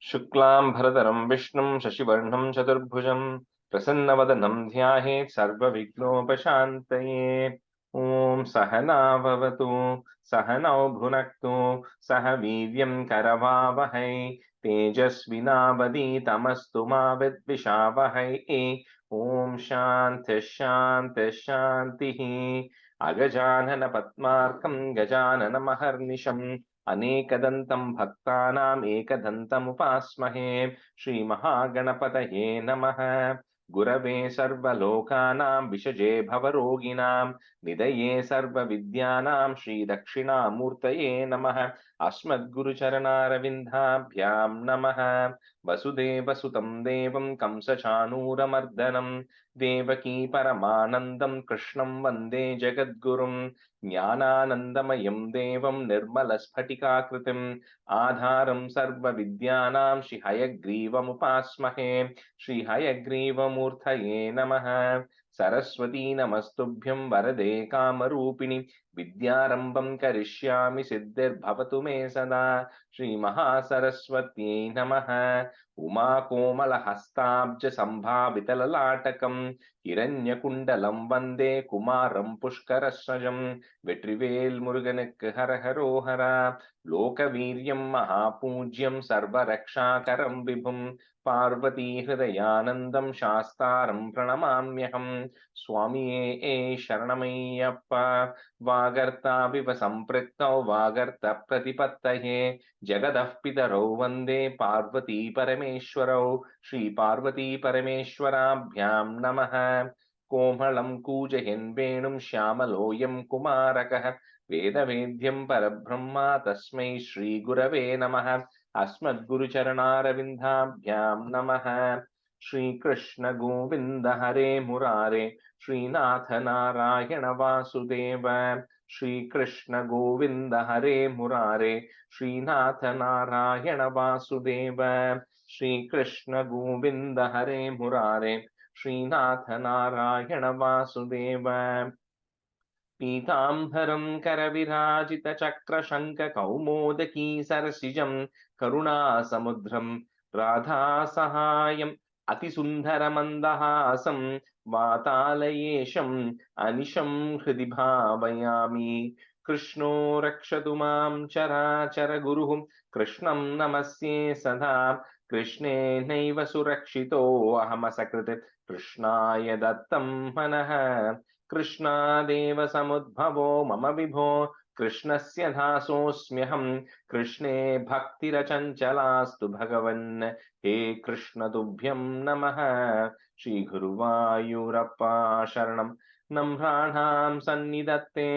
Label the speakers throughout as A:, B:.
A: शुक्लां भरधरं विष्णुं शशिवर्णं चतुर्भुजं प्रसन्नवदनं ध्यायेत् सर्वविघ्नोपशान्तये। ॐ सहना भवतु सहनौ भुनक्तु सह वीर्यं करवावहै तेजस्विनावधीतमस्तु मा विद्विषावहै। ॐ शान्तिः शान्तिः शान्तिः। अगजानन पद्मार्कं गजाननमहर्निशम् अनेकदन्तं भक्तानाम् एकदन्तमुपास्महे। श्रीमहागणपतये नमः। गुरवे सर्वलोकानां विषजे भवरोगिणां निधये सर्वविद्यानां श्रीदक्षिणामूर्तये नमः। अस्मद्गुरुचरणारविन्दाभ्यां नमः। वसुदेवसुतं देवं कंसचाणूरमर्दनं देवकी परमानन्दं कृष्णं वन्दे जगद्गुरुं। ज्ञानानन्दमयं देवं निर्मलस्फटिकाकृतिम् आधारं सर्वविद्यानां श्रीहयग्रीवमुपास्महे। श्रीहयग्रीवमूर्तये नमः। सरस्वती नमस्तुभ्यं वरदे कामरूपिणि विद्यारम्भं करिष्यामि सिद्धिर्भवतु मे सदा। श्रीमहासरस्वत्यै नमः। उमाकोमलहस्ताब्ज सम्भावितललाटकं हिरण्यकुण्डलं वन्दे कुमारं पुष्करस्वजं। வெற்றிவேல் முருகனுக்கு ஹரஹரோஹரா. லோகவீரியம் மகாபூஜ்யம் சர்வரக்ஷாகரம் விபும் பார்வதி ஹிருதயானந்தம் சாஸ்தாரம் பிரணமாம்யகம். சுவாமியே சரணமையப்பா. வாகர்த்தாவிவ சம்பிருக்தௌ வாகர்த்த பிரதிபத்தயே ஜகதः பிதரௌ வந்தே பார்வதி பரமேஸ்வரௌ. ஸ்ரீ பார்வதி பரமேஸ்வராभ्यां நமः. कोमलं कूजयन् वेणुं श्यामलोऽयं कुमारकः वेदवेद्यं परब्रह्म तस्मै श्रीगुरवे नमः। अस्मद्गुरुचरणारविन्दाभ्यां नमः। श्रीकृष्ण गोविन्द हरे मुरारे श्रीनाथ नारायण वासुदेव। श्रीकृष्ण गोविन्द हरे मुरारे श्रीनाथ नारायण वासुदेव। श्रीकृष्ण गोविन्द हरे मुरारे श्रीनाथ नारायण वासुदेव। पीताम्बरं करविराजितचक्रशङ्खकौमोदकी सरसिजं करुणासमुद्रं राधासहायम् अतिसुन्दरमन्दहासं वातालयेशम् अनिशं हृदि भावयामि। कृष्णो रक्षतु मां चराचरगुरुः कृष्णं नमस्ये सदा। कृष्णेनैव सुरक्षितो अहमसकृत् कृष्णाय दत्तं मनः। कृष्णादेव समुद्भवो मम विभो कृष्णस्य दासोऽस्म्यहं। कृष्णे भक्तिरचञ्चलास्तु भगवन् हे कृष्ण तुभ्यं नमः। श्रीगुरुवायूरप्पा शरणं नम्राणां सन्निधत्ते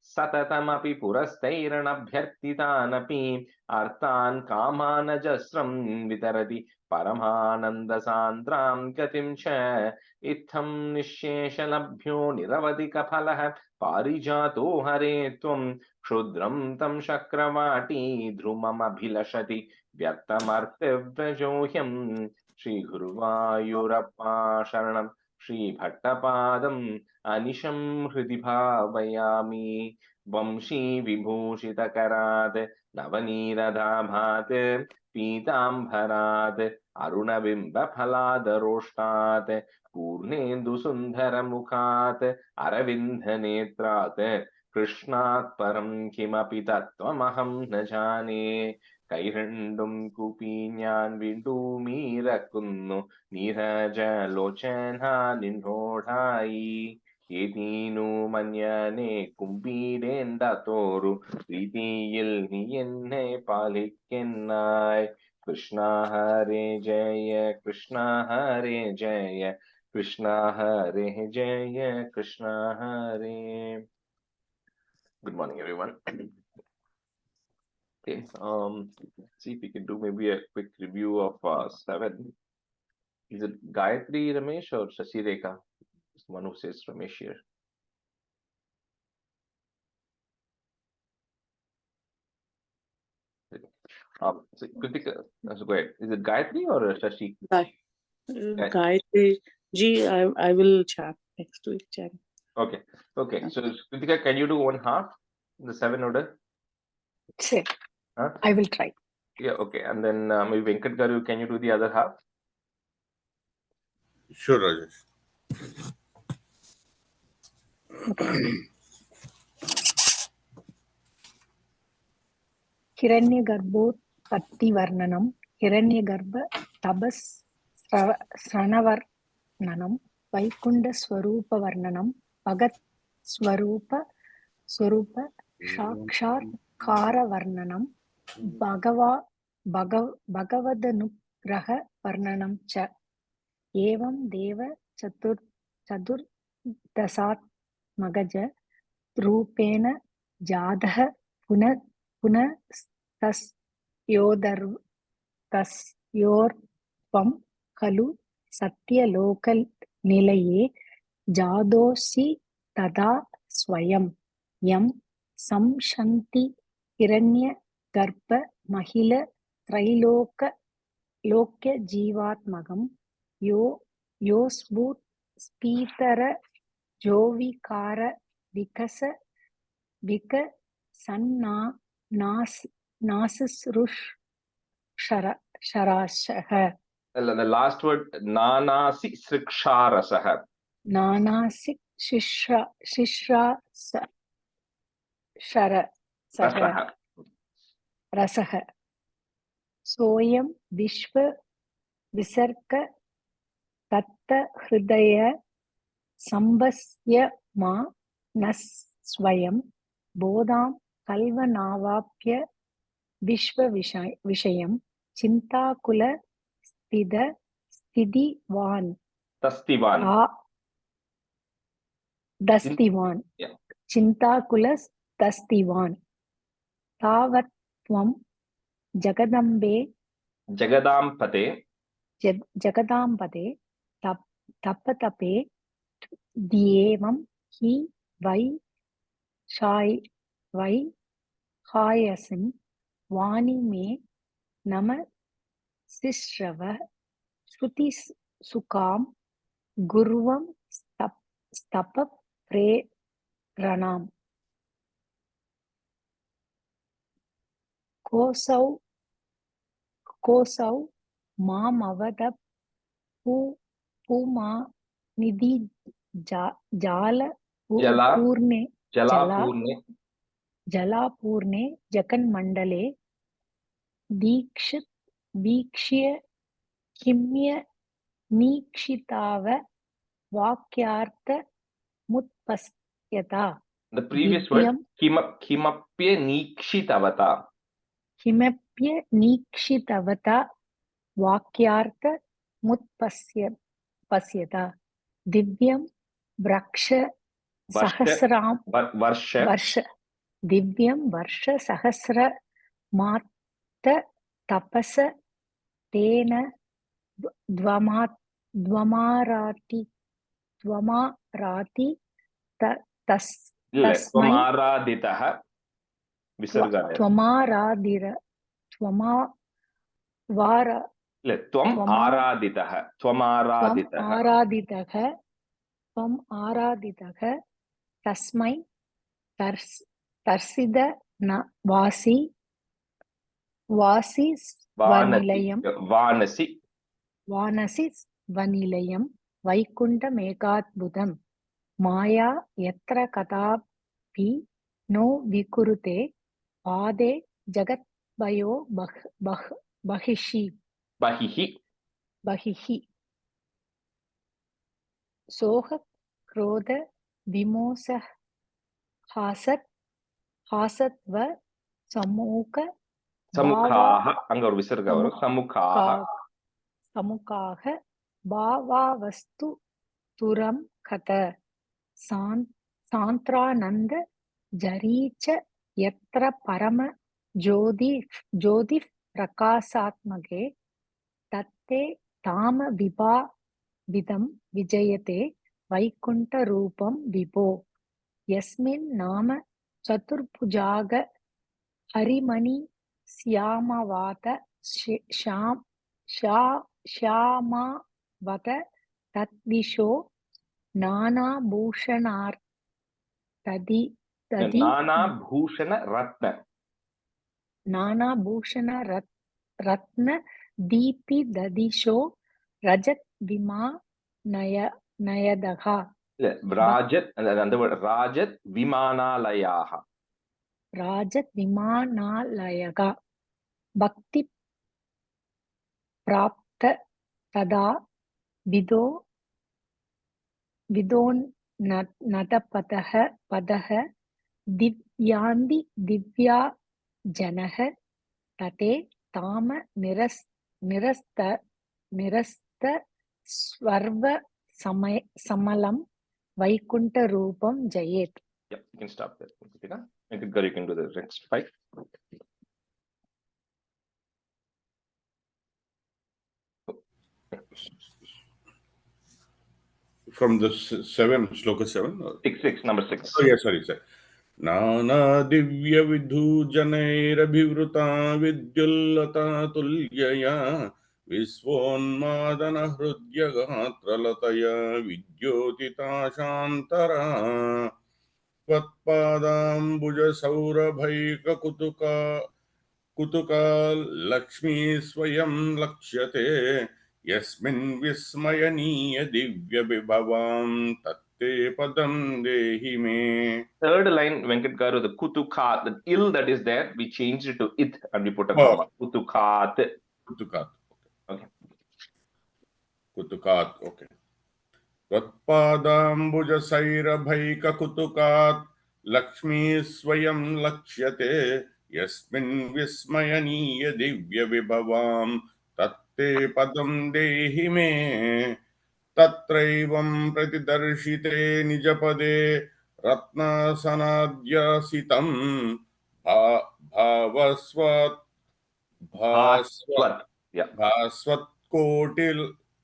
A: सततमपि पुरस्तैरणभ्यर्थितानपि अर्थान् कामानजस्रं वितरति परमानन्दसान्द्रां गतिं च। इत्थं निःशेषलभ्यो निरवधिकफलः पारिजातो हरे त्वं क्षुद्रं तं शक्रवाटी ध्रुममभिलषति व्यर्थमर्त्यव्रजोह्यं। श्रीगुरुवायूरप्पा शरणं श्रीभट्टपादम् अनिशं हृदि भावयामि। वंशी विभूषितकरात् नवनीरदाभात् पीताम्बरात् अरुणबिम्बफलादरोष्टात् पूर्णेन्दुसुन्दरमुखात् अरविन्दनेत्रात् कृष्णात् परं किमपि तत्त्वमहं न जाने। കൈരണ്ടും കൂപ്പി ഞാൻ വീണ്ടുമീറക്കുന്നു നീരജലോചന നിന്നോടായി. ഏതീനു മഞ്ഞനെ കുമ്പിടേണ്ട തോറു പ്രീതിയിൽ നീ എന്നെ പാലിക്കെന്നായി. കൃഷ്ണ ഹരേ ജയ കൃഷ്ണ ഹരേ ജയ കൃഷ്ണ ഹരേ ജയ കൃഷ്ണ ഹരേ. Good morning, everyone. Okay, see if we can do maybe a quick review of 7. Is it Gayatri Ramesh or Shashi Rekha? One who says Ramesh here. So Kritika, so go ahead. Is it Gayatri or Shashi?
B: Gayatri ji, I will chat next week. Chat.
A: Okay. So Kritika, can you do one half in the 7 order?
C: Sure. I will try.
A: Yeah, okay. And then maybe Venkat Garu, can you do the other half?
C: Sure, Rajesh.
D: हिरण्यगर्भोत्पत्ति वर्णनम Hiranyagarbha tapas श्रवणवर्णनम Vaikuntha स्वरूप वर्णनम भगत स्वरूप साक्षात्कार वर्णनम भगवदनुग्रह वर्णनम च एवं देव चतुर्दशात्मकज रूपेण जातः पुनस्तस्योर्त्वं खलु सत्यलोकनिलये जातोऽसि तदा स्वयं यं संशन्ति हिरण्यगर्भ महिल त्रैलोक्यजीवात्मकं योऽस्फुट स्फीतर जोविकार नासृषरशः.
A: The last word, nanasi sriksharasah.
D: नानासि रसः सोऽयं विश्व विसर्ग तत्त हृदय संवस्य मा न स्वयं बोधां कल्वनावाप्य विश्व विषयं चिन्ताकुल स्थितिवान् दस्तिवान् चिन्ताकुलस्दस्तिवान् तावत्त्वं जगदाम्पते तपतपे द्येवं हि वै हायसिं वाणि मे नम सिश्रव श्रुतिसुखां गुर्वं स्तप प्रेरणाम् कोसौ मामवद पुमा निधि जलापूर्णे जगन्मण्डले वीक्ष्य किम्य नीक्षिताव वाक्यार्थमुत्पस्यता.
A: The previous word, kimapya nikshitavata.
D: किमप्य नीक्षितवता वाक्यार्थमुत्पस्यता. दिव्यं वर्ष दिव्यं वर्षसहस्रमात्त तपस तेन द्वमाराति तस्मै त्वमाराधितः तस्मै तर्सिद वासी वानसि स्वनिलयं वैकुण्ठमेकाद्भुतं माया यत्र कदापि नो विकुरुते पादे जगद्भयो बहिः सोह क्रोध विमोह हासत्व समुखाः भावावस्तु तुरं खत सांत्रानंद जरीच यत्र परम ज्योति प्रकाशात्मके तत्ते ताम विदं विजयते वैकुंठ रूपं विभो यस्मिन् नाम चतुर्भुजाग हरिमणि श्यामवात श्यामावत तद्विशो नानाभूषण रत्न Ratna Deepi Dadisho Rajat Vima Nayadaha.
A: Rajat, and the word Rajat Vimanalayaha.
D: Rajat Vimanalayaga Bhakti Prapta Tada Vido Vidon Natapataha Padaha Divyandi Divya Janaha Tate Tama Nirasta Swarva Samalam Vaikunta Rupam Jayet.
A: Yeah, you can stop there. You can do the next 5.
C: From the 7, sloka 7?
A: 6, number 6.
C: Oh, yeah, sorry, sir. Nana divya vidhu janaira bhivruta vidyullata tulyaya visvonmadana hrudya gatralataya vidyotita shantara Vatpadambuja saurabhaika kutuka lakshmi swayam lakshyate yasmin vismayaniya divya vibhavam tatte padam dehi me.
A: Third line, Venkat Garu, the kutukat, the ill that is there, we changed it to it and we put a comma. Kutukat.
C: Kutukat.
A: Okay.
C: Kutukat. Okay. Vatpadambuja sairabhaika kutukat lakshmi swayam lakshyate yasmin vismayaniya divya vibhavam tatte padam dehi me. Tatraivam pratidarshite nijapade ratnasanadhyasitam bhavasvat
A: Bhaswat. Yeah.
C: भास्वत कोटिल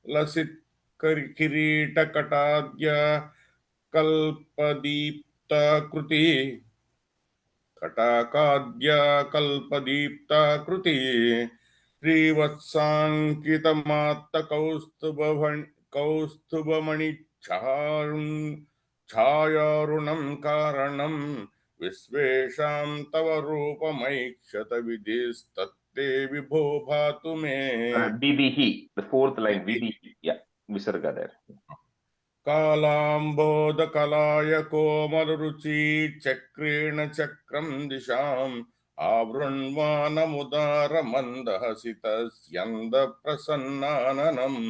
C: Lasith किरीट कटाद्य कल्पदीप्त कृति कटाकाद्य कल्पदीप्त कृति श्रीवत्सांकितमात्त कौस्तुभमणि छायारुणं कारणं विश्वेशां तव रूपमैक्षत विधिस्तत्ते विभो भातु मे.
A: Vidihi, the fourth line, Vidihi. Yeah, Visarga there.
C: कालाम्बोदकलाय कोमलरुचि चक्रेण चक्रं दिशाम् आवृण्वानमुदारमन्दहसितस्यन्दप्रसन्नाननम्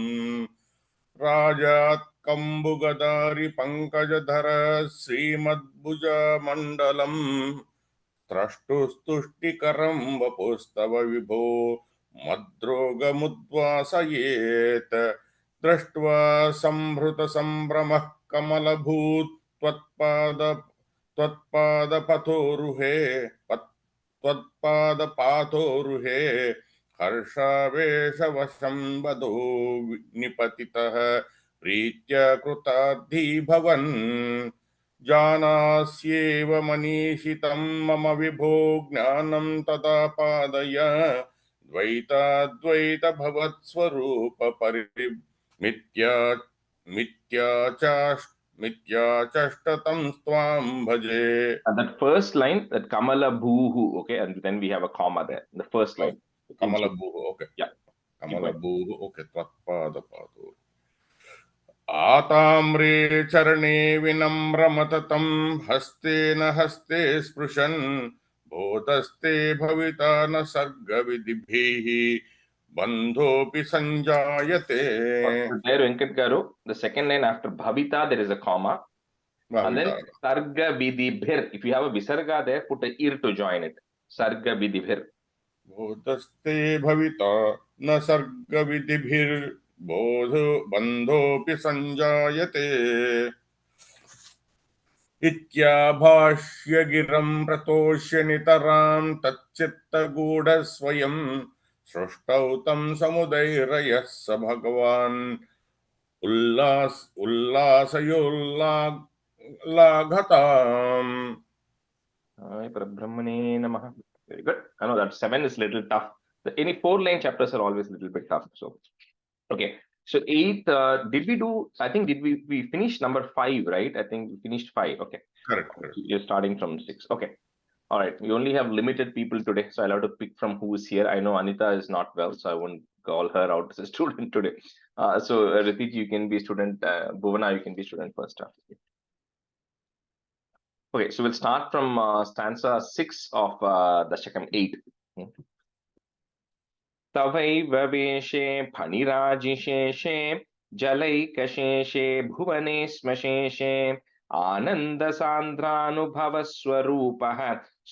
C: राजात् कम्बुगदारि पङ्कजधर श्रीमद्भुजमण्डलम् त्रष्टुस्तुष्टिकरं वपुस्तव विभो मद्रोगमुद्वासयेत् दृष्ट्वा संभृतसम्भ्रमः कमलभूत् त्वत्पादपाथोरुहे हर्षावेशवशं वदो निपतितः प्रीत्या कृतार्थी भवन् जानास्येव मनीषितं मम विभो ज्ञानं तदा पादय द्वैताद्वैत भवत्स्वरूप मिथ्याचष्टतं त्वां भजे.
A: And that first line, that Kamala Bhuhu, okay, and then we have a comma there. The first line.
C: Kamala Bhuhu, okay.
A: Yeah.
C: Kamala Bhuhu, okay. Tvatpadapadu. आताम्रे चरणे विनम्रमततं हस्तेन हस्ते स्पृशन् भूतस्ते भविता न सर्गविधिभिः बन्धोऽपि संजायते.
A: There, Venkat Garu, the second line after Bhavita, there is a comma.
C: Bhavita.
A: And then Sarga Vidibhir. If you have a Visarga there, put a ir to join it. Sarga Vidibhir.
C: भूतस्ते भविता न सर्गविधिभिर् बन्धोऽपि संजायते. इत्याभाष्य गिरं प्रतोष्य नितरां तच्चित्तगूढस्वयं सृष्टौ तं समुदैरयः स भगवान् उल्लासयोल्लाघताम्.
A: Brahmane Namaha. Very good. I know that 7 is a little tough. Any 4-line chapters are always a little bit tough. So, okay. So 8, did we do, I think, we finish number 5, right? I think we finished 5. Okay.
C: Correct.
A: You're starting from 6. Okay. All right, we only have limited people today, so I'll have to pick from who is here. I know Anita is not well, so I won't call her out as a student today. So Ritik, you can be student. Bhuvana, you can be student first. Okay, so we'll start from stanza 6 of Dasakam 8. तवैव वेशे फणिराजिशेषे जलैकशेषे भुवने श्मशेषे आनन्दसान्द्रानुभवस्वरूपः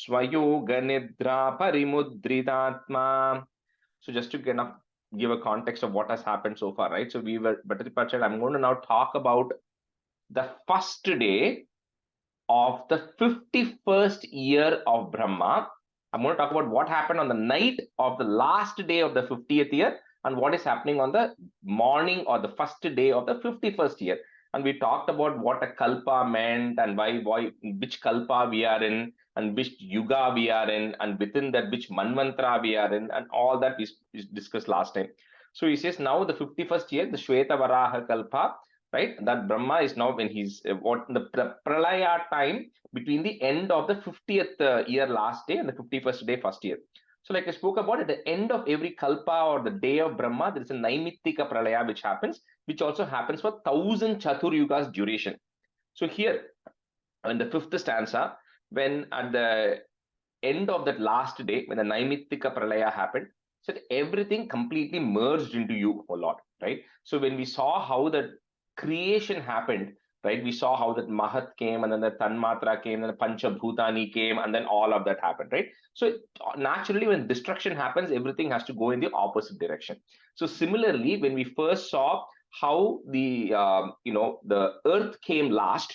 A: स्वयोगनिद्रा परिमुद्रितात्मा. So just to give a context of what has happened so far, right? So we were, but I'm going to now talk about the first day of the 51st year of Brahma. I'm going to talk about what happened on the night of the last day of the 50th year and what is happening on the morning or the first day of the 51st year. And we talked about what a kalpa meant and why which kalpa we are in and which yuga we are in, and within that which manvantra we are in, and all that is discussed last time. So he says now the 51st year, the Shweta Varaha kalpa, right? That Brahma is now when he's what the pralaya time between the end of the 50th year last day and the 51st day first year. So like I spoke about, at the end of every kalpa or the day of Brahma, there is a naimittika pralaya which happens, which also happens for 1000 chatur yugas duration. So here in the 5th stanza, when at the end of that last day, when the naimittika pralaya happened, so everything completely merged into you, oh Lord, right? So when we saw how the creation happened, right? We saw how that Mahat came, and then the Tanmatra came, and the Panchabhutani came, and then all of that happened, right? So naturally, when destruction happens, everything has to go in the opposite direction. So similarly, when we first saw how the the earth came last,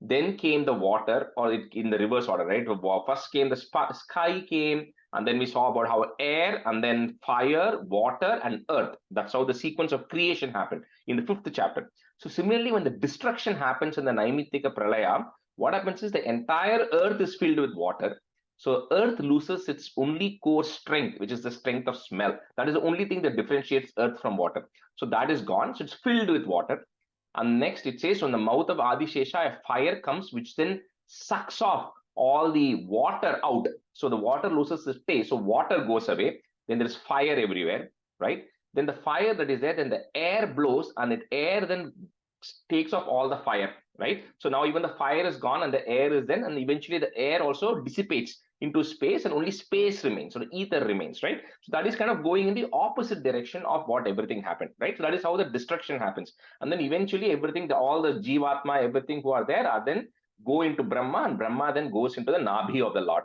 A: then came the water, or in the reverse order, right? First came the sky came, and then we saw about how air, and then fire, water, and earth. That's how the sequence of creation happened in the 5th chapter. So similarly, when the destruction happens in the Naimittika Pralaya, what happens is the entire earth is filled with water. So earth loses its only core strength, which is the strength of smell. That is the only thing that differentiates earth from water. So that is gone. So it's filled with water. And next it says, from the mouth of Adishesha, a fire comes, which then sucks off all the water out. So the water loses its taste. So water goes away. Then there's fire everywhere, right? Then the fire that is there, then the air blows, and the air then takes off all the fire, right? So now even the fire is gone and the air is then, and eventually the air also dissipates into space, and only space remains, so the ether remains, right? So that is kind of going in the opposite direction of what everything happened, right? So that is how the destruction happens. And then eventually everything, all the Jivatma, everything who are there are then go into Brahma, and Brahma then goes into the Nabhi of the Lord.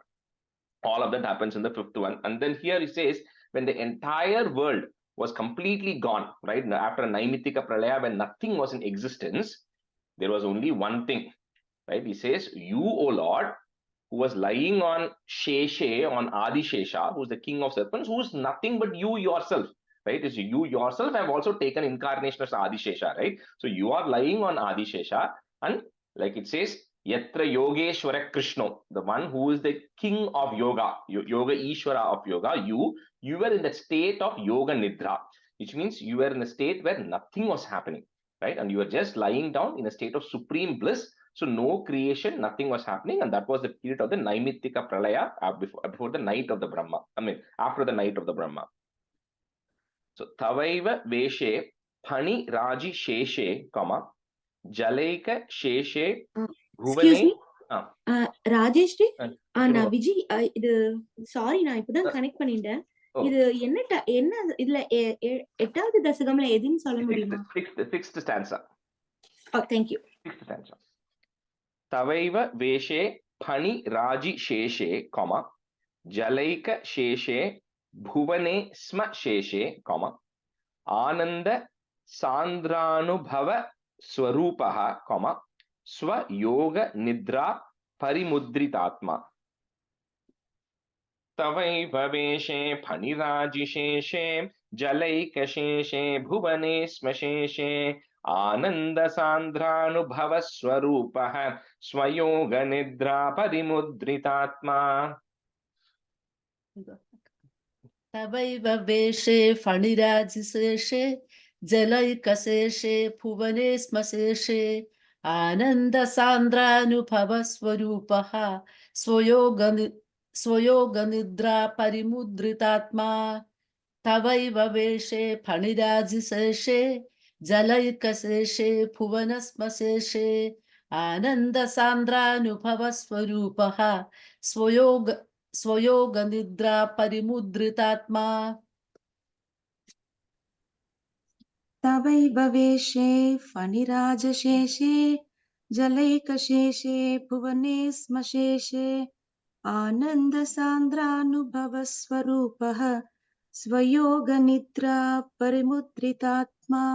A: All of that happens in the 5th one. And then here he says, when the entire world was completely gone, right? After Naimittika Pralaya, when nothing was in existence, there was only one thing, right? He says, you, O Lord, who was lying on Sheshe, on Adi Shesha, who's the king of serpents, who's nothing but you yourself, right? Is you yourself have also taken incarnation as Adi Shesha, right? So you are lying on Adi Shesha, and like it says, Yatra Yogeshwara Krishna, the one who is the king of yoga, yoga Ishwara of yoga, you were in the state of yoga nidra, which means you were in a state where nothing was happening, right? And you were just lying down in a state of supreme bliss. So no creation, nothing was happening, and that was the period of the Naimittika Pralaya before the night of the Brahma. After the night of the Brahma. So Tavaiva Veshe Phani Raji Sheshe, comma Jalaika Sheshe
E: Excuse me,
A: Bhuvane.
E: Rajeshree, நான் விஜய், இது sorry, நான் இப்பதான் connect பண்ணிட்டேன். இது என்ன இதுல 8வது தசகம்ல எதுன்னு சொல்ல முடியுமா?
A: Sixth stanza.
E: Oh, thank you.
A: 6th stanza. Tavaiva Veshe Phani Raji Sheshe, comma Jalaika Sheshe Bhuvane Sma Sheshe, comma Ananda Sandranubhava Swarupaha, comma Swa Yoga Nidra Parimudritatma. Tavaiva Veshe Phani Raji Sheshe Jalaika Sheshe Bhuvane Sma Sheshe Ananda Sandranubhava Swarupaha Swayoga Nidra Parimudritatma.
F: Tavaiva Veshe Phaniraji Sheshe Jalaika Sheshe Bhuvane Sma Sheshe Ananda Sandranubhava Swarupaha Swayoga Swayoganidra parimudritatma Tavaiva veshe phanirajiseshe Jalaikaseshe Bhuvanasmaseshe Ananda Sandra Nubhava Swarupaha Swayoganidra parimudritatma
G: तवैव वेशे फणिराजशेषे जलैकशेषे भुवने स्मशेषे आनन्दसान्द्रानुभवस्वरूपः स्वयोगनिद्रा परिमुद्रितात्मा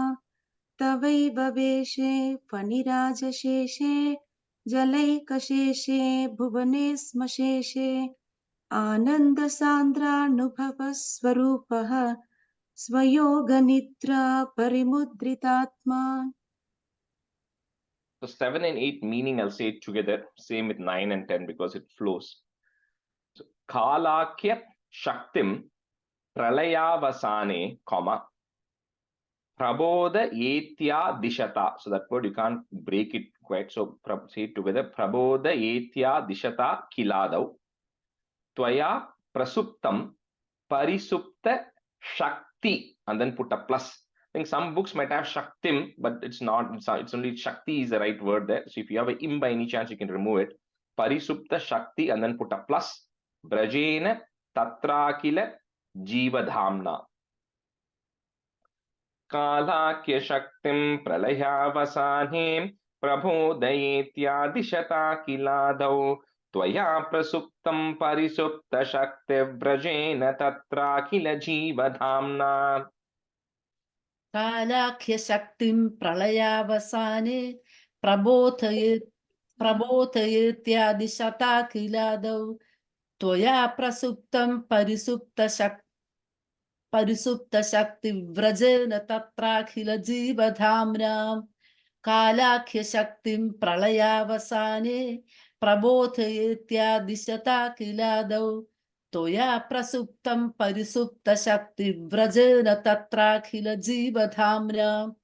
G: तवैव वेशे फणिराजशेषे जलैकशेषे भुवने स्मशेषे आनन्दसान्द्रानुभवस्वरूपः स्वयोगनिद्रा परिमुद्रितात्मा.
A: So 7 and 8 meaning, I'll say it together. Same with 9 and 10 because it flows. So, Kalakya Shaktim Pralayavasane, comma, Prabodha Etya Dishata. So that word you can't break it quite. So say it together. Prabodha Etya Dishata Kiladav. Tvaya Prasuptam Parisupta Shakti. And then put a plus. I think some books might have Shaktim, but it's not. It's only Shakti is the right word there. So if you have a im by any chance, you can remove it. Parisupta Shakti and then put a plus. Brajena Tatrakila Jivadhamna. Kalakya Shaktim Pralayavasane Prabodayetya Dishata Kiladau Tvaya Prasuptam Parisupta Shakti Vrajena Tatrakila Jivadhamna.
F: Kalakya Shaktim Pralayavasane Prabodhayetya Dishata Kiladav Tvaya Prasuptam Parisupta Shakti Vrajena Tatrakhila Jivadhamnam Kalakya Shaktim Pralayavasane Prabodhayetya Dishata Kiladav Toya Prasuptam Parisupta Shakti Vrajena Tatrakhila Jivadhamnam.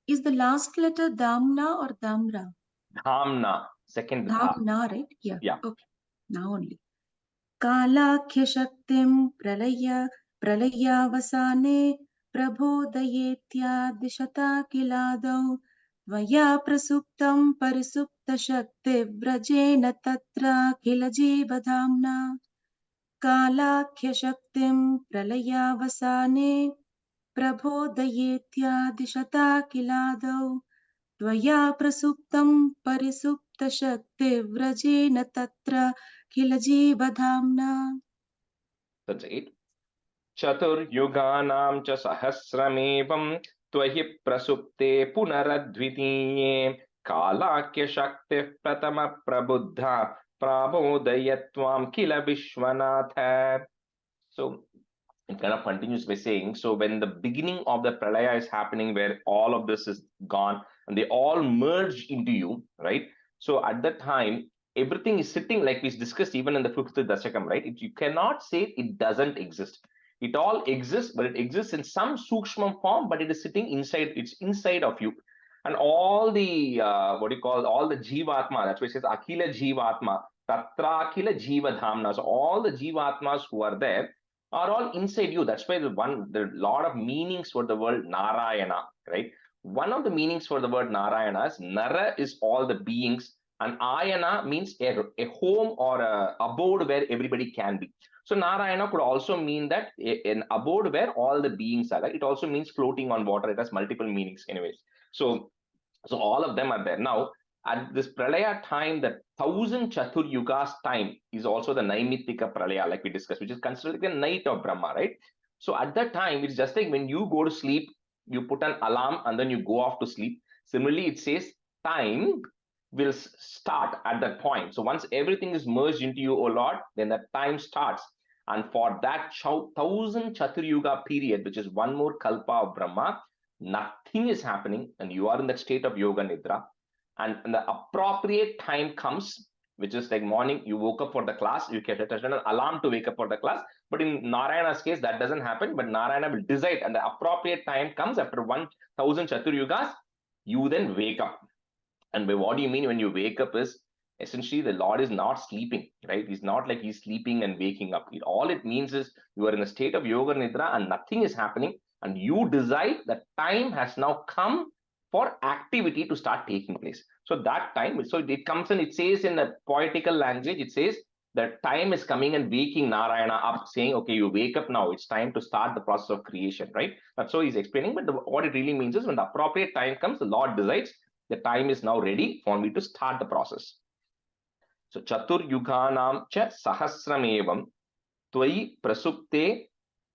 G: Is the last letter Damna or Damra?
A: Dhamna, second dha.
G: Damna, right? Yeah. Okay. Now only. Kalakya Shaktim Pralayavasane Prabodayetya Dishata Kiladau Tvaya Prasuptam Parisupta Shakti Vrajena Tatra Kila Jivadhamna. Kalakya Shaktim Pralayavasane Prabodayetya Dishata Kiladau Tvaya Prasuptam Parisupta Shakti Vrajena Tatra Kila Jivadhamna.
A: That's 8. Chatur Yuganam cha Sahasramevam Tvahi Prasupte Punaradvitiye Kalakya Shakti Pratama Prabuddha Prabodayatvam Kila Vishwanatha. So it kind of continues by saying, so when the beginning of the pralaya is happening, where all of this is gone and they all merge into you, right? So at that time, everything is sitting like we discussed even in the 5th Dasakam, right? You cannot say it doesn't exist. It all exists, but it exists in some sukshma form, but it is sitting inside, it's inside of you. And all the, all the jivatma, that's why it says Akila Jivatma, Tatra Akila Jivadhamna. So all the jivatmas who are there are all inside you. That's why there are a lot of meanings for the word Narayana, right? One of the meanings for the word Narayana is Nara is all the beings, and Ayana means a home or a abode where everybody can be. So Narayana could also mean that an abode where all the beings are. Right? It also means floating on water. It has multiple meanings anyways. So all of them are there. Now, at this Pralaya time, the 1000 Chatur Yugas time is also the Naimittika Pralaya, like we discussed, which is considered the night of Brahma, right? So at that time, it's just like when you go to sleep, you put an alarm and then you go off to sleep. Similarly, it says time will start at that point. So once everything is merged into you, O Lord, then that time starts. And for that 1000 Chatur Yuga period, which is one more Kalpa of Brahma, nothing is happening and you are in that state of Yoga Nidra. And the appropriate time comes, which is like morning, you woke up for the class, you get an alarm to wake up for the class. But in Narayana's case, that doesn't happen. But Narayana will decide, and the appropriate time comes after 1000 Chatur Yugas, you then wake up. And by what do you mean when you wake up is essentially the Lord is not sleeping, right? He's not like he's sleeping and waking up. All it means is you are in a state of yoga nidra and nothing is happening, and you decide that time has now come for activity to start taking place. So that time, so it comes and it says in a poetical language, it says that time is coming and waking Narayana up, saying, okay, you wake up now, it's time to start the process of creation, right? That's so he's explaining, but what it really means is when the appropriate time comes, the Lord decides the time is now ready for me to start the process. So Chatur Yuganam cha Sahasramevam Tvai Prasupte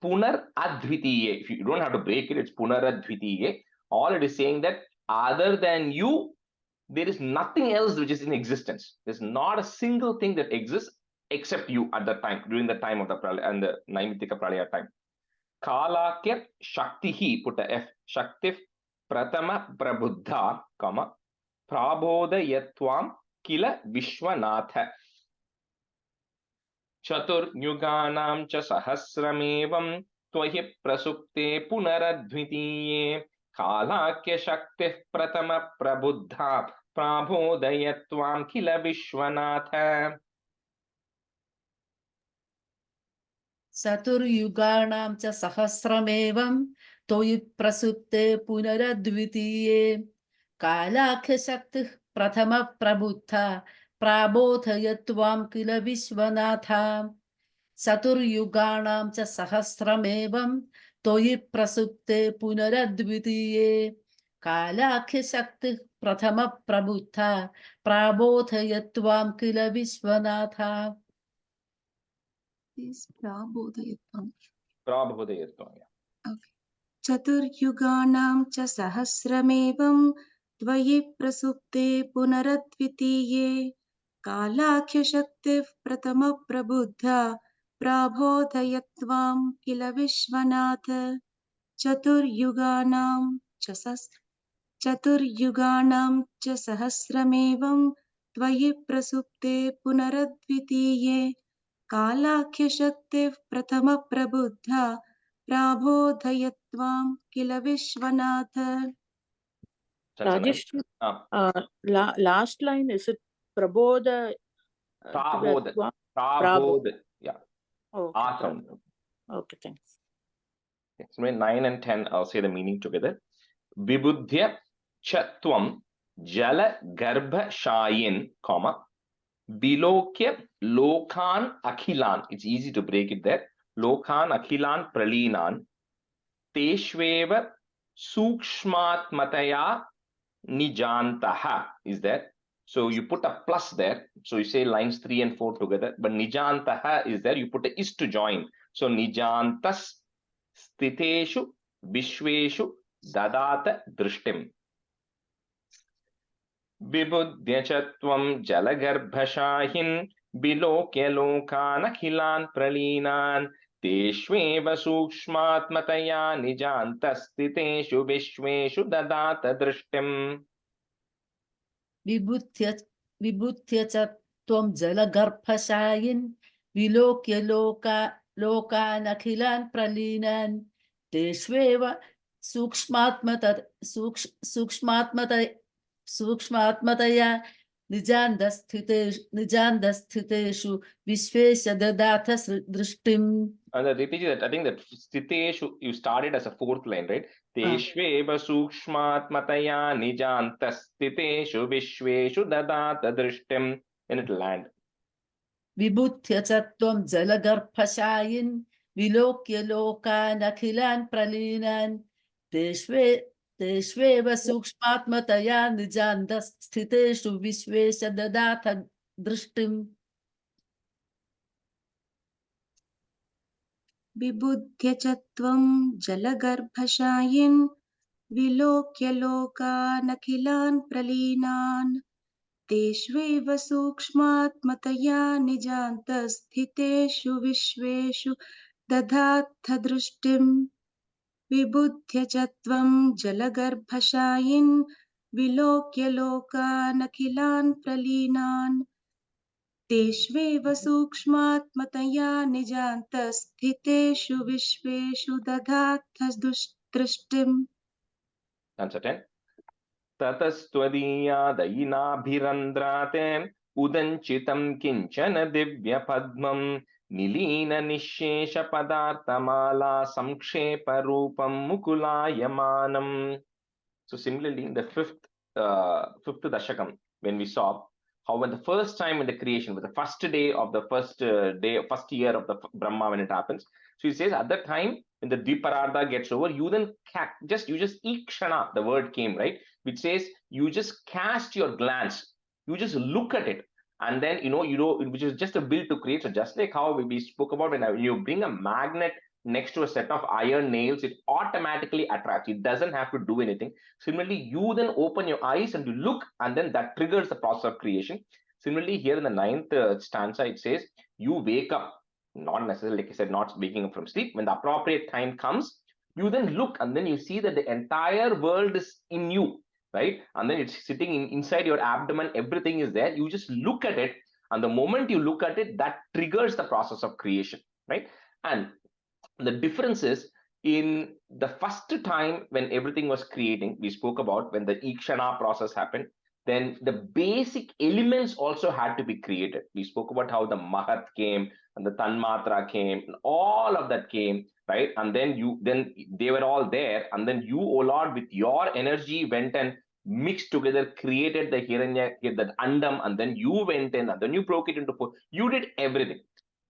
A: Punar Advitiye. If you don't have to break it, it's Punar Advitiye. All it is saying that other than you, there is nothing else which is in existence. There's not a single thing that exists except you at that time, during the time of the Pralaya and the Naimitika Pralaya time. Kalakya Shaktihi, put a F, Shaktif Pratama Prabuddha, comma, Prabodayatvam Kila Vishwanatha. Chatur Yuganam cha Sahasramevam Tvahi Prasupte Punaradvitiye Kalakya Shaktih Pratama Prabuddha Prabodayatvam Kila Vishwanatha.
F: Chaturyuganam cha sahasramevam toyi prasupte punaradvitiye Kalakya Shaktih Prathama Prabuddha Prabodhayatvam Kila Vishwanatha. Chaturyuganam cha sahasramevam toyi prasupte punaradvitiye Kalakya Shaktih Prathama Prabuddha Prabodhayatvam Kila Vishwanatha.
G: Is Prabodhayatvam.
A: Prabodayatvam.
G: Okay. Chaturyuganam cha sahasramevam Tvayi prasupte punaradvitiye Kalakhya shaktif pratama prabuddha Prabodhayatvam kila Vishwanatha. Chaturyuganam cha sahasramevam Tvayi prasupte punaradvitiye Kalakhya shaktif pratama prabuddha Prabodhayatvam kila Vishwanatha.
B: Rajesh, last line, is it Prabodha?
A: Prabodha. Yeah.
B: Okay.
A: Awesome.
B: Okay, thanks.
A: So 9 and 10, I'll say the meaning together. Vibudhya Chatvam Jala Garbha Shayin, comma, Bilokya Lokan Akhilan. It's easy to break it there. Lokan Akhilan Pralinan Teshveva Sukshmatmataya Nijantaha is there. So you put a plus there. So you say lines 3 and 4 together. But Nijantaha is there. You put a is to join. So Nijantas Stiteshu Vishweshu Dadata Drishtim. Vibudhyachatvam Jalagarbhashahin Bilokya Lokanakhilan Pralinan Teshveva Sukshmatmataya Nijantastiteshu Vishweshu Dadata Drishtim.
F: Vibhuthya tvam jalagarbhashayin vilokya lokanakhilan pralinan teshveva sukshmatmataya nijandasthiteshu vishvesha dadatha drishtim.
A: And I repeat that, I think that Stiteshu, you started as a fourth line, right? Teshveva Sukshmatmataya Nijantasthiteshu Vishveshu Dadata Drishtim. And it'll land.
F: Vibhuthya chatvam jalagarbhashayin vilokya lokanakhilan pralinan teshveva sukshmatmataya nijandasthiteshu vishvesha dadatha drishtim.
G: Vibudhyachatvam jalagarbhashayin vilokya lokanakhilan pralinan teshveva sukshmatmataya nijantasthiteshu vishveshu dadatha drishtim. Vibudhyachatvam jalagarbhashayin vilokya lokanakhilan pralinan Teshveva sukshmatmataya nijantasthiteshu vishveshu dadhathas drishtim.
A: Answer 10. Tatastwadiya Dainabhirandrate Udanchitam kinchana divya padmam Nilina nishesha padarthamala samkshepa rupam mukulayamanam. So similarly, in the fifth Dashakam, when we saw how when the first time in the creation, with the first day of the first year of the Brahma, when it happens, so he says at that time when the Dviparartha gets over, you then you just ikshana, the word came, right, which says you just cast your glance, you just look at it, and then which is just a will to create. So just like how we spoke about when you bring a magnet next to a set of iron nails, it automatically attracts. It doesn't have to do anything. Similarly, you then open your eyes and you look, and then that triggers the process of creation. Similarly, here in the 9th stanza, it says, you wake up, not necessarily, like I said, not waking up from sleep. When the appropriate time comes, you then look, and then you see that the entire world is in you, right? And then it's sitting inside your abdomen, everything is there. You just look at it, and the moment you look at it, that triggers the process of creation, right? And the difference is, in the first time when everything was creating, we spoke about when the Ikshana process happened, then the basic elements also had to be created. We spoke about how the Mahat came and the Tanmatra came, and all of that came, right? And then they were all there, and then you, O Lord, with your energy went and mixed together, created the Hiranya, that Andam, and then you went in, and then you broke it into four. You did everything.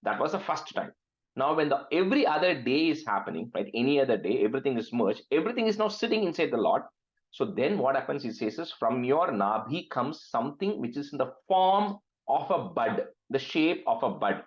A: That was the first time. Now, when every other day is happening, right? Any other day, everything is merged. Everything is now sitting inside the Lord. So then what happens, he says, is from your Nabhi comes something which is in the form of a bud, the shape of a bud,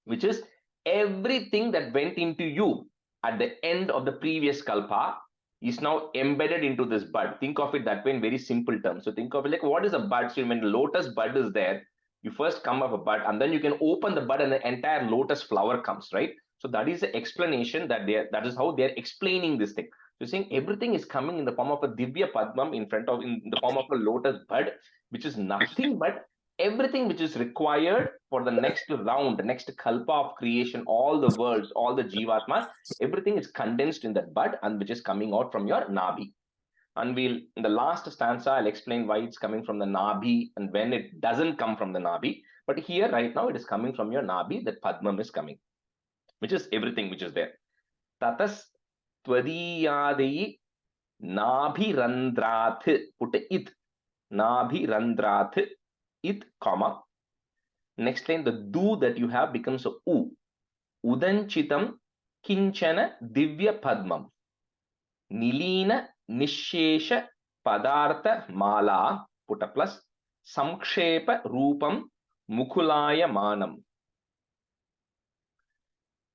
A: which is everything that went into you at the end of the previous Kalpa is now embedded into this bud. Think of it that way in very simple terms. So think of it like, what is a bud? So when the lotus bud is there, you first come up a bud, and then you can open the bud and the entire lotus flower comes, right? So that is the explanation that is how they're explaining this thing. So saying everything is coming in the form of a Divya Padmam in the form of a lotus bud, which is nothing but everything which is required for the next round, the next kalpa of creation, all the worlds, all the jivatmas, everything is condensed in that bud, and which is coming out from your Nabhi. And in the last stanza, I'll explain why it's coming from the Nabhi and when it doesn't come from the Nabhi. But here, right now, it is coming from your Nabhi, that Padmam is coming, which is everything which is there. Tatas Twadiyadayi Nabhirandrath, put it, Nabhirandrath, it, comma. Next line, the du that you have becomes a u. Udanchitam kinchana divya padmam. Nilina nishesha padartha mala, put a plus, samkshepa rupam mukulaya manam.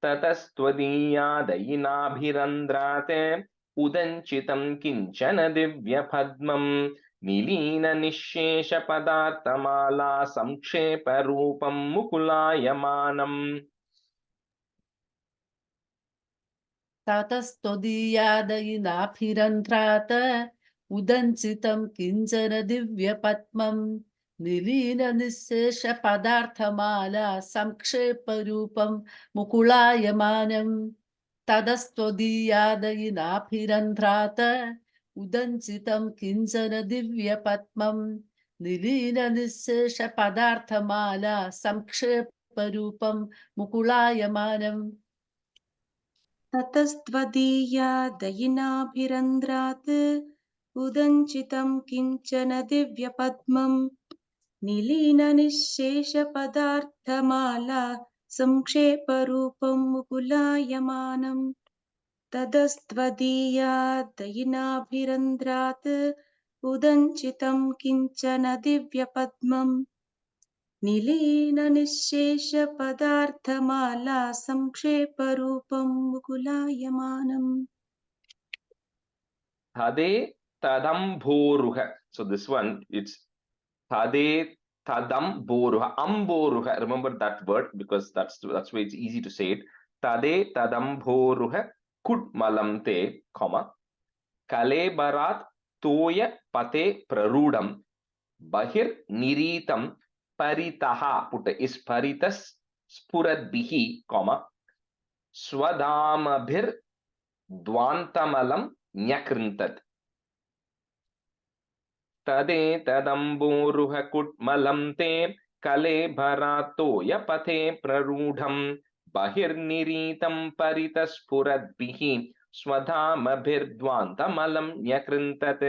A: Tatastwadiya dayinabhirandrate udanchitam kinchana divya padmam. Nilina nishesha padarthamala samkshepa rupam mukulayamanam.
F: Tatastodiyadayinabhirandrata udanchitam kinchana divya padmam nilina nissesha padarthamala samkshepa rupam mukulayamanam. Tadastodiyadayinabhirandrata udanchitam kinchana divya padmam nilina nissesha padarthamala samkshepa rupam mukulayamanam.
G: ततस्त्वदीया दयिनाभिरन्द्रात् उदञ्चितं किञ्चन दिव्यपद्मं निलीननिःशेषपदार्थमाला संक्षेपरूपं मुकुलायमानम् ततस्त्वदीया दयिनाभिरन्द्रात् उदञ्चितं किञ्चन दिव्यपद्मं निलीननिःशेषपदार्थमाला संक्षेपरूपं मुकुलायमानम्.
A: Thade tadamboruha. So this one, it's Thade tadamboruha. Amboruha. Remember that word, because that's why it's easy to say it. Thade tadamboruha kudmalamte, comma. Kalebarat toya pate prarudam. Bahir niritam paritaha, put is paritas spuradbihi, comma. Swadamabhir dvantamalam nyakrintat. Tade tadamboruha kutmalam te कलेभरातोय पथे प्ररूढं बहिर्निरीतं परितस्फुरद्भिः स्वधामभिर्ध्वान्तमलं न्यकृन्तत्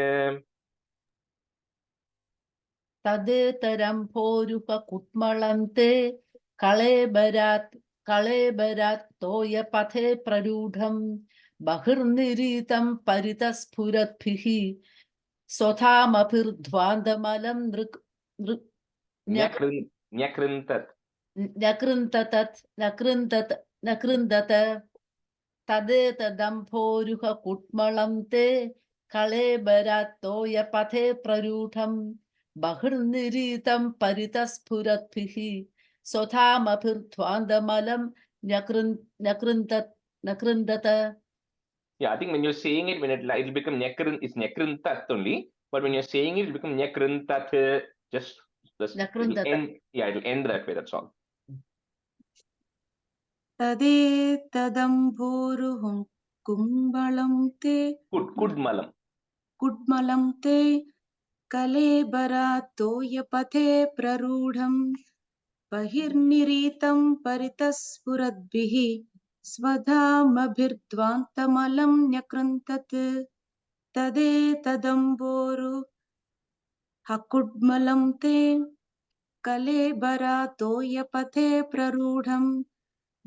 F: तदेतरं पोरुपकुट्मलन्ते कळेबरात् तोयपथे प्ररूढं बहिर्निरीतं परितस्फुरद्भिः स्वधामभिर्ध्वान्तमलं न्यकृन्तत तदेतदम्भोरुह कुट्मलं ते कळेबरात् तोयपथे प्ररूढं बहिर्निरीतं परितस्फुरद्भिः स्वधामभिर्ध्वान्तमलं न्यकृन्तत.
A: Yeah, I think when you're saying it, when it'll become it's nyakrintat only, but when you're saying it, it'll become nyakrintat, just it'll end, it'll end that way, that's all.
G: तदेतदम्भोरुहं कुम्भलं ते कुड्मलं ते कलेबरातोयपथे प्ररूढं बहिर्निरीतं परितस्फुरद्भिः स्वधामभिर्ध्वान्तमलं न्यकृन्तत् तदेतदम्भोरुहकुड्मलं ते कलेबरातोयपथे प्ररूढं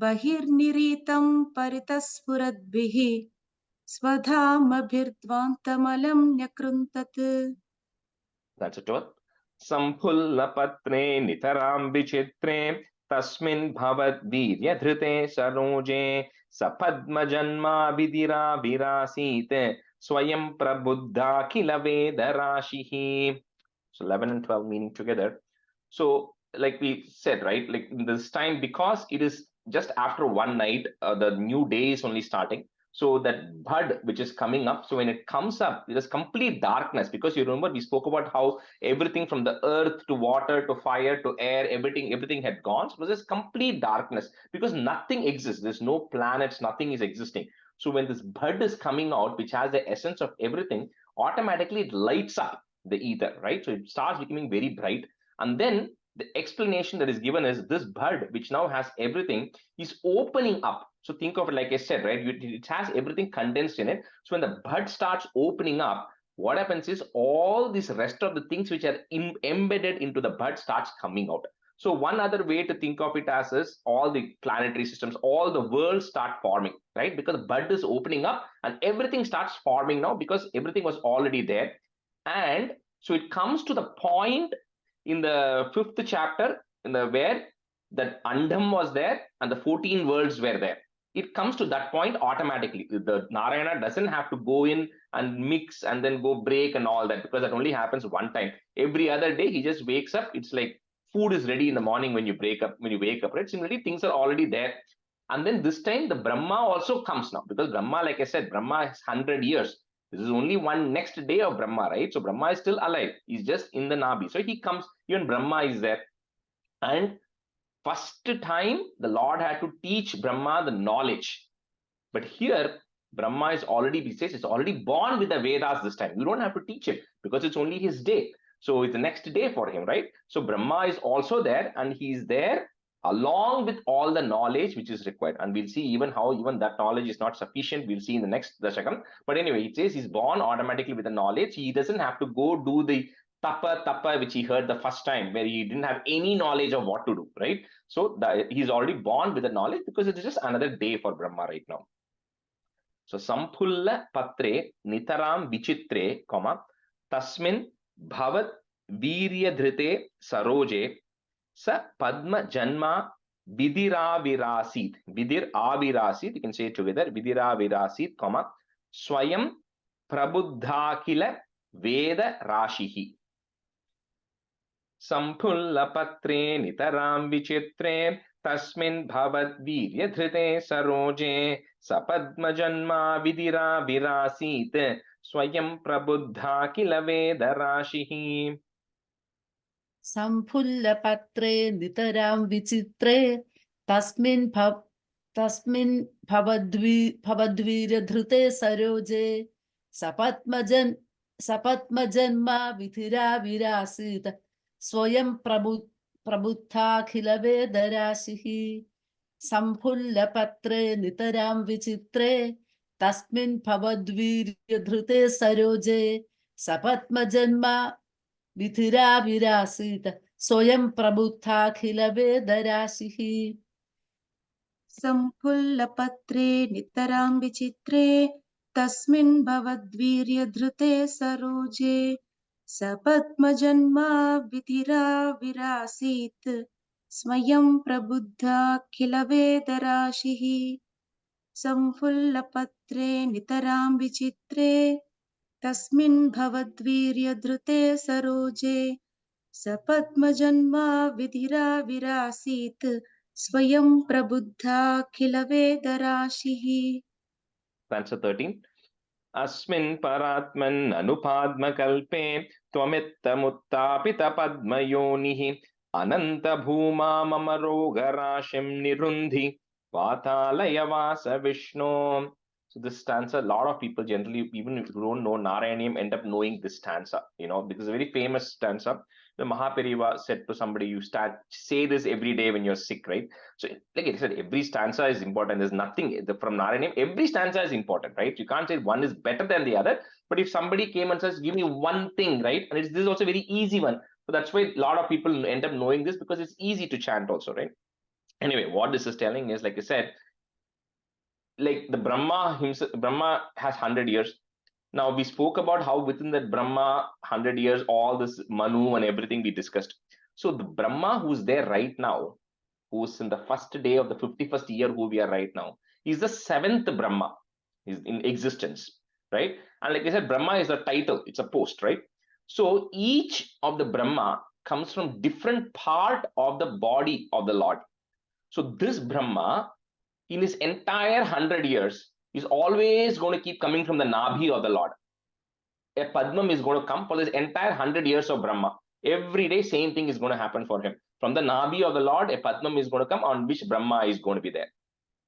G: बहिर्निरीतं परितस्फुरद्भिः स्वधामभिर्ध्वान्तमलं न्यकृन्तत्.
A: That's it. Samphullapatre nitaram vichitre tasmin bhavat virya saroje sapadma janma vidira virasite swayam prabuddha kila vedarashihi. So 11 and 12 meaning together. So like we said, right, like in this time, because it is just after one night, the new day is only starting. So that bud which is coming up, so when it comes up, it is complete darkness, because you remember we spoke about how everything from the earth to water to fire to air, everything had gone. So there's complete darkness because nothing exists. There's no planets, nothing is existing. So when this bud is coming out, which has the essence of everything, automatically it lights up the ether, right? So it starts becoming very bright. And then the explanation that is given is this bud, which now has everything, is opening up. So think of it like I said, right? It has everything condensed in it. So when the bud starts opening up, what happens is all this rest of the things which are embedded into the bud starts coming out. So one other way to think of it as is all the planetary systems, all the worlds start forming, right? Because the bud is opening up and everything starts forming now because everything was already there. And so it comes to the point in the 5th chapter, where that Andam was there and the 14 worlds were there. It comes to that point automatically. The Narayana doesn't have to go in and mix and then go break and all that, because that only happens one time. Every other day he just wakes up. It's like food is ready in the morning when you wake up, right? Similarly, things are already there. And then this time the Brahma also comes now, because Brahma, like I said, Brahma has 100 years. This is only one next day of Brahma, right? So Brahma is still alive. He's just in the Nabi. So he comes, even Brahma is there. And first time the Lord had to teach Brahma the knowledge. But here, Brahma is already, he says, it's already born with the Vedas this time. You don't have to teach him because it's only his day. So it's the next day for him, right? So Brahma is also there, and he's there along with all the knowledge which is required. And we'll see even how even that knowledge is not sufficient. We'll see in the next Dasakam. But anyway, it says he's born automatically with the knowledge. He doesn't have to go do the tapa which he heard the first time, where he didn't have any knowledge of what to do, right? So he's already born with the knowledge because it's just another day for Brahma right now. So Samphulla patre nitaram vichitre, tasmin bhavat viryadhrite saroje sa padma janma vidiraviraasit. Vidiraviraasit, you can say it together. Vidiraviraasit, swayam prabuddhakila veda rashihi. Samphullapatre nitaram vichitre tasmin bhavat viryadhrite saroje sapadma janma vidira virasit swayam prabuddha kila veda rashihi.
F: Samphullapatre nitaram vichitre tasmin bhavadviryadhrite saroje sapatma janma vidira virasit swayam प्रबुद्धाखिलवेदराशिः सम्फुल्लपत्रे नितरां विचित्रे तस्मिन् भवद्वीर्यधृते सरोजे सपद्मजन्मा विधिराविरासीत् स्वयं प्रबुद्धाखिलवेदराशिः
G: सम्फुल्लपत्रे नितरां विचित्रे तस्मिन् भवद्वीर्यधृते सरोजे सपद्मजन्मा विधिराविरासीत् स्वयं प्रबुद्धाखिलवेदराशिः सम्फुल्लपत्रे नितरां विचित्रे तस्मिन् भवद्वीर्यधृते सरोजे सपद्मजन्मा विधिराविरासीत् स्वयं प्रबुद्धाखिलवेदराशिः.
A: Stanza 13. अस्मिन् परात्मन् अनुपाद्मकल्पे त्वमित्तमुत्तापितपद्मयोनिः अनन्तभूमा मम रोगराशिं निरुन्धि वातालयवास विष्णो. So this stanza, a lot of people generally, even if you don't know Narayaneeyam, end up knowing this stanza, because it's a very famous stanza. The Mahaperiva said to somebody, you say this every day when you're sick, right? So like I said, every stanza is important. There's nothing from Narayaneeyam, every stanza is important, right? You can't say one is better than the other, but if somebody came and says, give me one thing, right? And this is also a very easy one. So that's why a lot of people end up knowing this, because it's easy to chant also, right? Anyway, what this is telling is, like I said, like the Brahma himself, Brahma has 100 years. Now we spoke about how within that Brahma 100 years, all this Manu and everything we discussed. So the Brahma who's there right now, who's in the first day of the 51st year who we are right now, is the 7th Brahma, is in existence, right? And like I said, Brahma is a title, it's a post, right? So each of the Brahma comes from different part of the body of the Lord. So this Brahma, in his entire 100 years, is always going to keep coming from the Nabhi of the Lord. A Padmam is going to come for this entire 100 years of Brahma. Every day, same thing is going to happen for him. From the Nabhi of the Lord, a Padmam is going to come on which Brahma is going to be there.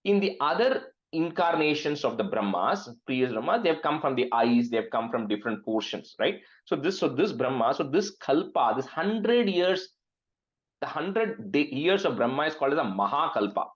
A: In the other incarnations of the Brahmas, previous Brahmas, they have come from the eyes, they have come from different portions, right? So this Brahma, so this Kalpa, this 100 years, the 100 years of Brahma is called as a Mahakalpa.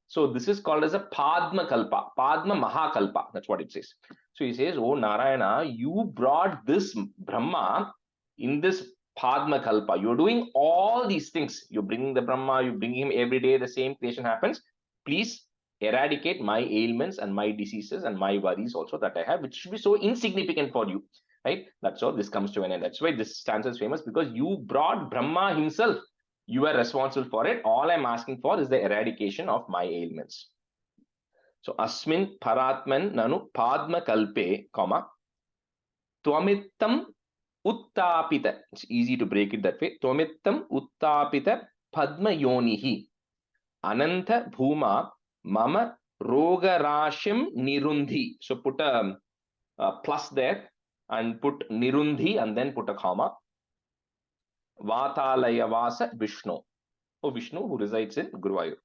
A: So this is called as a Padma Kalpa, Padma Mahakalpa. That's what it says. So he says, oh Narayana, you brought this Brahma in this Padma Kalpa. You're doing all these things. You're bringing the Brahma, you bring him every day, the same creation happens. Please eradicate my ailments and my diseases and my worries also that I have, which should be so insignificant for you, right? That's how this comes to an end. That's why this stanza is famous, because you brought Brahma himself. You are responsible for it. All I'm asking for is the eradication of my ailments. So, asmin paratman nanu padma kalpe, comma, twamittam uttapita. It's easy to break it that way. Twamittam uttapita padma yonihi. Ananta bhuma mama roga rashim nirundi. So, put a plus there and put nirundi and then put a comma. Vatalayavasa Vishnu. Oh, Vishnu who resides in Guruvayur.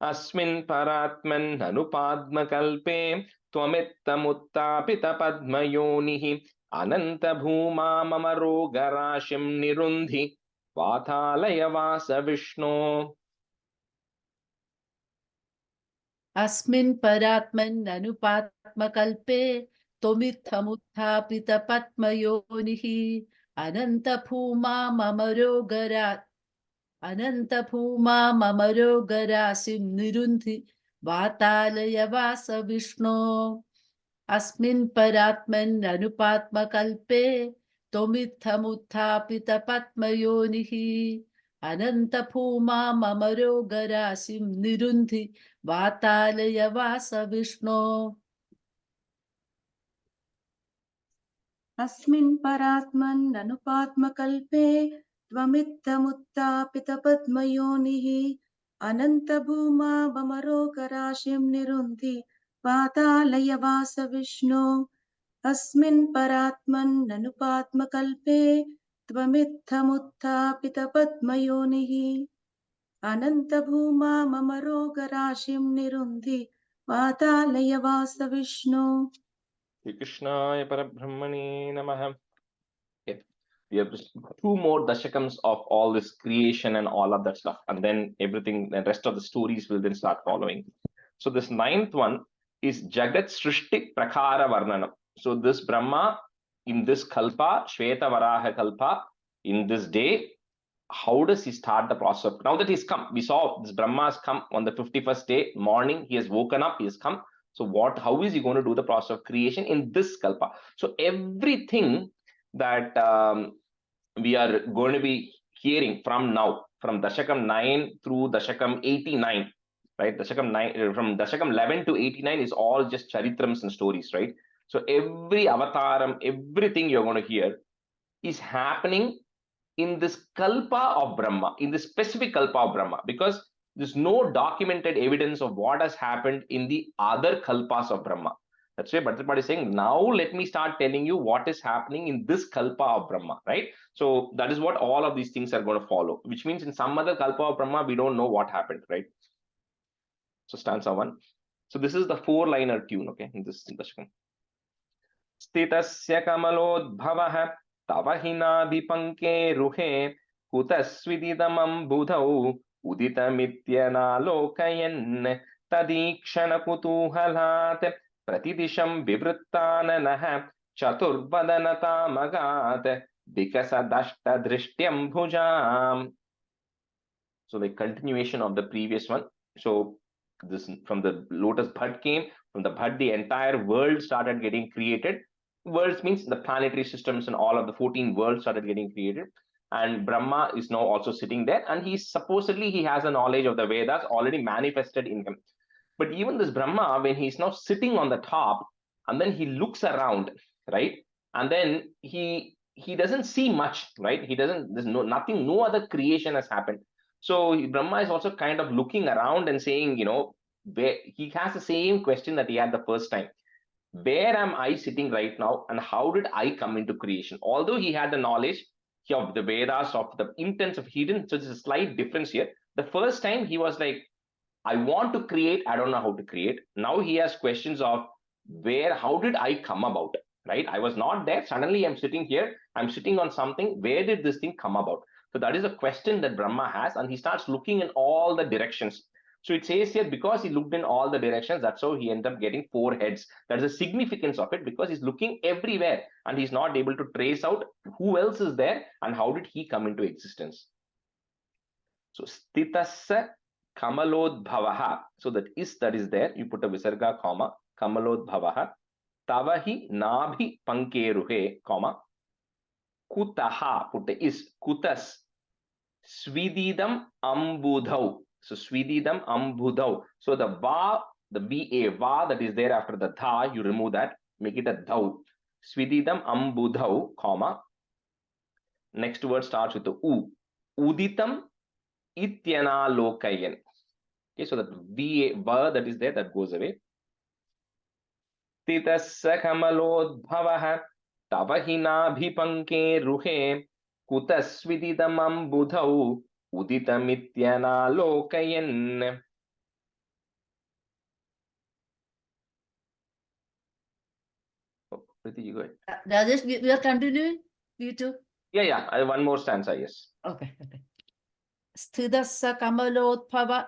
A: Asmin paratman anupadma kalpe twamittamutapita padmayonihi ananta bhuma mama rogarashim nirundi vatalayavasa Vishnu.
F: अस्मिन् परात्मन् अनुपात्मकल्पे त्वमित्थमुत्थापित पद्मयोनिः अनन्तभूमा मम रोगरात् अनन्तभूमा मम रोगराशिं निरुन्धि वातालय वास विष्णो अस्मिन् परात्मन् अनुपात्मकल्पे त्वमित्थमुत्थापित पद्मयोनिः अनन्तभूमा मम रोगराशिं निरुन्धि वातालय वास विष्णो
G: अस्मिन् परात्मन् अनुपात्मकल्पे त्वमित्थमुत्थापितपद्मयोनिः अनन्तभूमा मम रोगराशिं निरुन्धि वातालयवास विष्णो अस्मिन् परात्मन् अनुपात्मकल्पे त्वमित्थमुत्थापितपद्मयोनिः अनन्तभूमा मम रोगराशिं निरुन्धि वातालयवास Vishnu.
A: Krishna Parabrahmane Namaha. Okay. we have 2 more dashakams of all this creation and all of that stuff, and then everything, the rest of the stories will then start following. So this 9th one is Jagat Srishti Prakara Varnanam. So this Brahma in this Kalpa, Shweta Varaha Kalpa, in this day, how does he start the process? Now that he's come, we saw this Brahma has come on the 51st day morning, he has woken up, he has come. So how is he going to do the process of creation in this Kalpa? So everything that we are going to be hearing from now, from Dashakam 9 through Dashakam 89, right? Dashakam 9, from Dashakam 11 to 89 is all just charitrams and stories, right? So every avataram, everything you're going to hear is happening in this kalpa of Brahma, in this specific kalpa of Brahma, because there's no documented evidence of what has happened in the other kalpas of Brahma. That's why Bhattacharya is saying, now let me start telling you what is happening in this kalpa of Brahma, right? So that is what all of these things are going to follow, which means in some other kalpa of Brahma, we don't know what happened, right? So stanza 1. So this is the 4-liner tune, okay, in this dashakam. Stitasya kamalodbhavah तव हि नाभिपङ्के रुहे कुतस्विदिदमम्बुधौ उदितमित्यनालोकयन् तदीक्षणकुतूहलात् प्रतिदिशं विवृत्ताननः चतुर्वदनतामगात् विकसदष्टदृष्ट्यं भुजाम्. So the continuation of the previous one. So this from the lotus bud came, from the bud the entire world started getting created. Worlds means the planetary systems and all of the 14 worlds started getting created, and Brahma is now also sitting there, and he has a knowledge of the Vedas already manifested in him. But even this Brahma, when he's now sitting on the top, and then he looks around, right, and then he doesn't see much, right? There's no other creation has happened. So Brahma is also kind of looking around and saying, where he has the same question that he had the first time. Where am I sitting right now, and how did I come into creation? Although he had the knowledge of the Vedas, of the intents of hidden, so there's a slight difference here. The first time he was like, I want to create, I don't know how to create. Now he has questions of how did I come about, right? I was not there. Suddenly I'm sitting here, I'm sitting on something. Where did this thing come about? So that is a question that Brahma has, and he starts looking in all the directions. So it says here, because he looked in all the directions, that's how he ended up getting 4 heads. That is the significance of it, because he's looking everywhere and he's not able to trace out who else is there and how did he come into existence. So stitassa kamalodbhavaha. So that is there. You put a visarga comma, kamalodbhavaha. Tavahi nabhi pankeruhe, comma. Kutaha, put a is, kutas. Svididam ambudhau. So Svididam ambudhau. So the va, the ba, va that is there after the tha, you remove that, make it a dhau. Svididam ambudhau, comma. Next word starts with the u. Uditam ityanalokayan. Okay, so that va that is there, that goes away. Titassa kamalodbhavah tavahina bhipanke ruhe kutasvididam ambudhau uditamityanalokayan. Priti, you go ahead.
F: Rajesh, we are continuing? You too?
A: Yeah. One more stanza, yes.
F: Okay. Sthidassa kamalodbhava.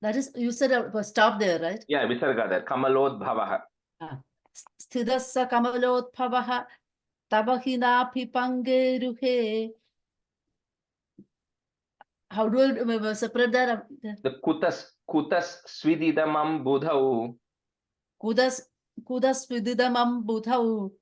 F: That is, you said stop there, right?
A: Yeah, visarga there. Kamalodbhavaha.
F: Sthidassa kamalodbhavaha tabahinapipange ruhe. How do I separate that?
A: The kutas svididamam budhau.
F: Kudas vididamam budhau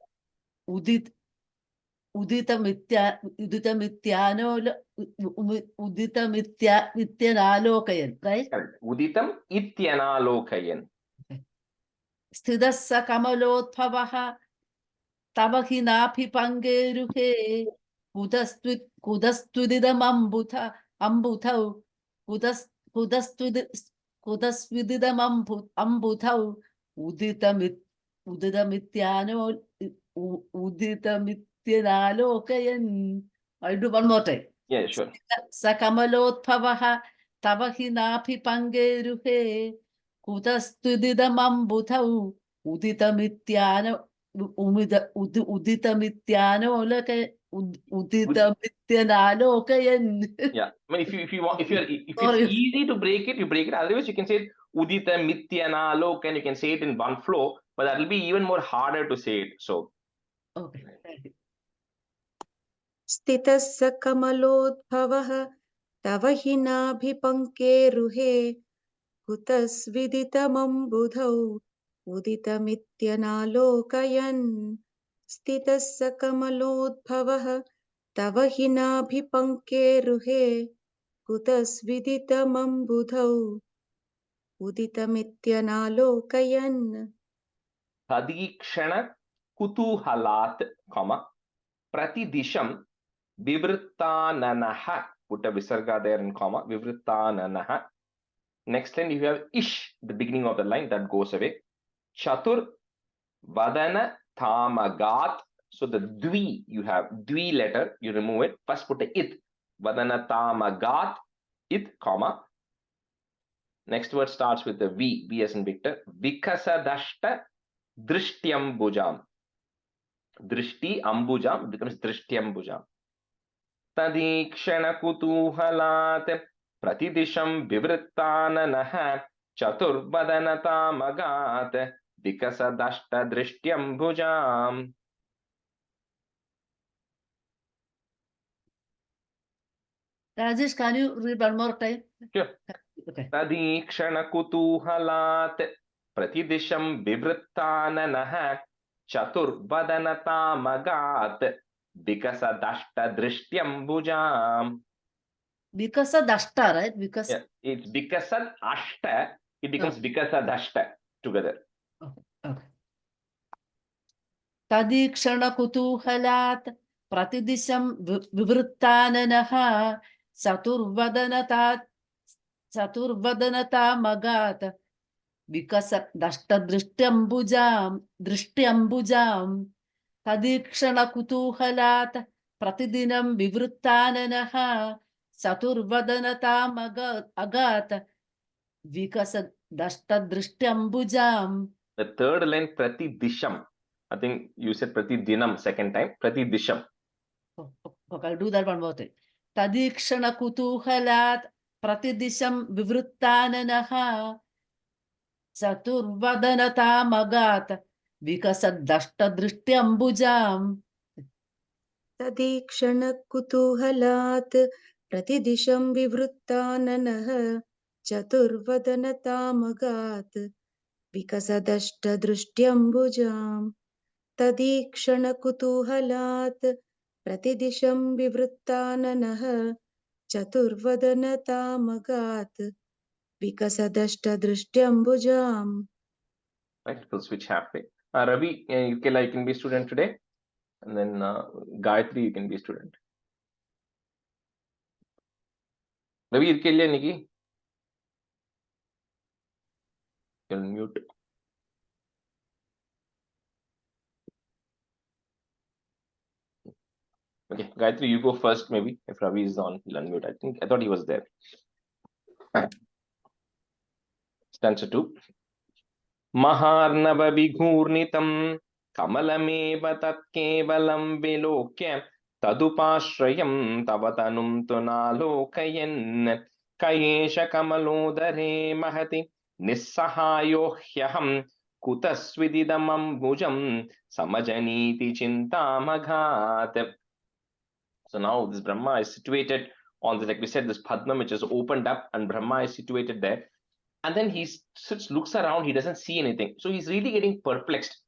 F: uditamityanokayan, right?
A: Uditam ityanalokayan.
F: Sthidassa kamalodbhavaha tabahinapipange ruhe kudastvididam ambuthau kudasvididam ambuthau uditamityanalokayan. I'll do one more time.
A: Yeah, sure.
F: Sakamalodbhavaha tavahinapipange ruhe kudastvididam ambuthau uditamityano Udita Mityanalokayan.
A: Yeah, I mean, if you want, if it's
F: Sorry.
A: easy to break it, you break it. Otherwise, you can say it Udita Mityana Lokan. You can say it in one flow, but that will be even more harder to say it. So,
F: Okay. Thank you.
G: स्थितः स कमलोद्भवः तव हि नाभिपङ्केरुहे कुतस्विदितमम्बुधौ उदितमित्यनालोकयन् स्थितः स कमलोद्भवः तव हि नाभिपङ्केरुहे कुतस्विदितमम्बुधौ उदितमित्यनालोकयन्
A: Tadikshana Kutuhalat, Pratidisham Vivrittananaha. Put a visarga there in comma. Vivrittananaha. Next line, you have ish, the beginning of the line, that goes away. Chatur Vadana Tamagat. So the dvi, you have dvi letter, you remove it. First put a it. Vadana Tamagat, it, comma. Next word starts with the V as in Victor. Vikasadashta Drishtyam Bujam. Drishti Ambujam becomes Drishtyam Bujam. Tadikshana Kutuhalat Pratidisham Vivrittananaha Chaturvadanatamagat Vikasadashta Drishtyam Bujam.
F: Rajesh, can you read one more time?
A: Sure.
F: Okay.
A: Tadikshana Kutuhalat Pratidisham Vivrittananaha Chaturvadanatamagat Vikasadashta Drishtyam Bujam.
F: Vikasadashta, right? Because
A: Yeah, it's Vikasad Ashta, it becomes Vikasadashta together.
F: okay. Tadikshana kutuhalat pratidisham vivrittananaha saturvadanata magat vikasa dashta drishtyambujam tadikshana kutuhalat pratidinam vivrittananaha saturvadanata magat vikasa dashta drishtyambujam.
A: The third line, Prati Disham. I think you said Prati Dinam second time. Prati Disham.
F: Okay, I'll do that one more time. Tadikshana kutuhalat pratidisham vivrittananaha saturvadanata magat vikasad-dashta drishtyambujam.
G: तदीक्षणकुतूहलात् प्रतिदिशं विवृत्ताननः चतुर्वदनतामगात् विकसदष्टदृष्ट्यम्बुजाम् तदीक्षणकुतूहलात् प्रतिदिशं विवृत्ताननः चतुर्वदनतामगात् विकसदष्टदृष्ट्यम्बुजाम्.
A: Right, it will switch halfway. Ravi, you can be student today. And then Gayatri, you can be student. Ravi, Nikki. You're mute. Okay, Gayatri, you go first, maybe. If Ravi is on, he'll unmute. I thought he was there. Stanza 2. Maharnava Vighurnitam Kamalameva Tat Kevalam Vilokya Tadupashrayam Tavatanum Tunalokayan Kayesha Kamalodare Mahati Nissahayohyaham Kutasvididamam Bujam Samajaniti Chintamaghat. So now this Brahma is situated on this, like we said, this Padma which is opened up, and Brahma is situated there. And then he looks around, he doesn't see anything. So he's really getting perplexed.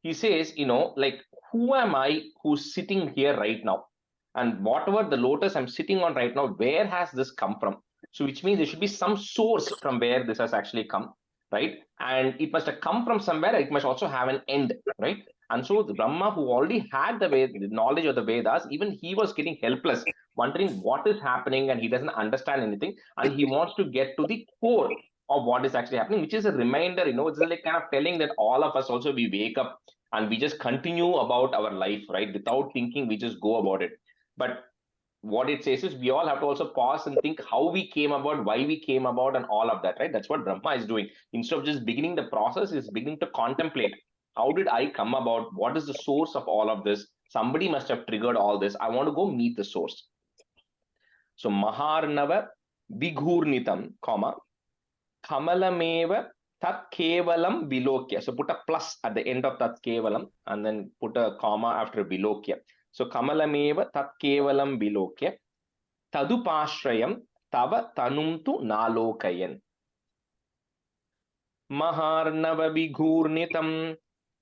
A: He says, like, who am I who's sitting here right now? And whatever the lotus I'm sitting on right now, where has this come from? So which means there should be some source from where this has actually come, right? And it must have come from somewhere. It must also have an end, right? And so the Brahma, who already had the knowledge of the Vedas, even he was getting helpless, wondering what is happening, and he doesn't understand anything. And he wants to get to the core of what is actually happening, which is a reminder, it's like kind of telling that all of us also, we wake up and we just continue about our life, right? Without thinking, we just go about it. But what it says is we all have to also pause and think how we came about, why we came about, and all of that, right? That's what Brahma is doing. Instead of just beginning the process, is beginning to contemplate, how did I come about? What is the source of all of this? Somebody must have triggered all this. I want to go meet the source. So Maharnava Vighurnitam, comma, Kamalameva Tat Kevalam Vilokya. So put a plus at the end of Tat Kevalam and then put a comma after Vilokya. So Kamalameva Tat Kevalam Vilokya. Tadupashrayam Tava Tanumtu Nalokayan. Maharnava Vighurnitam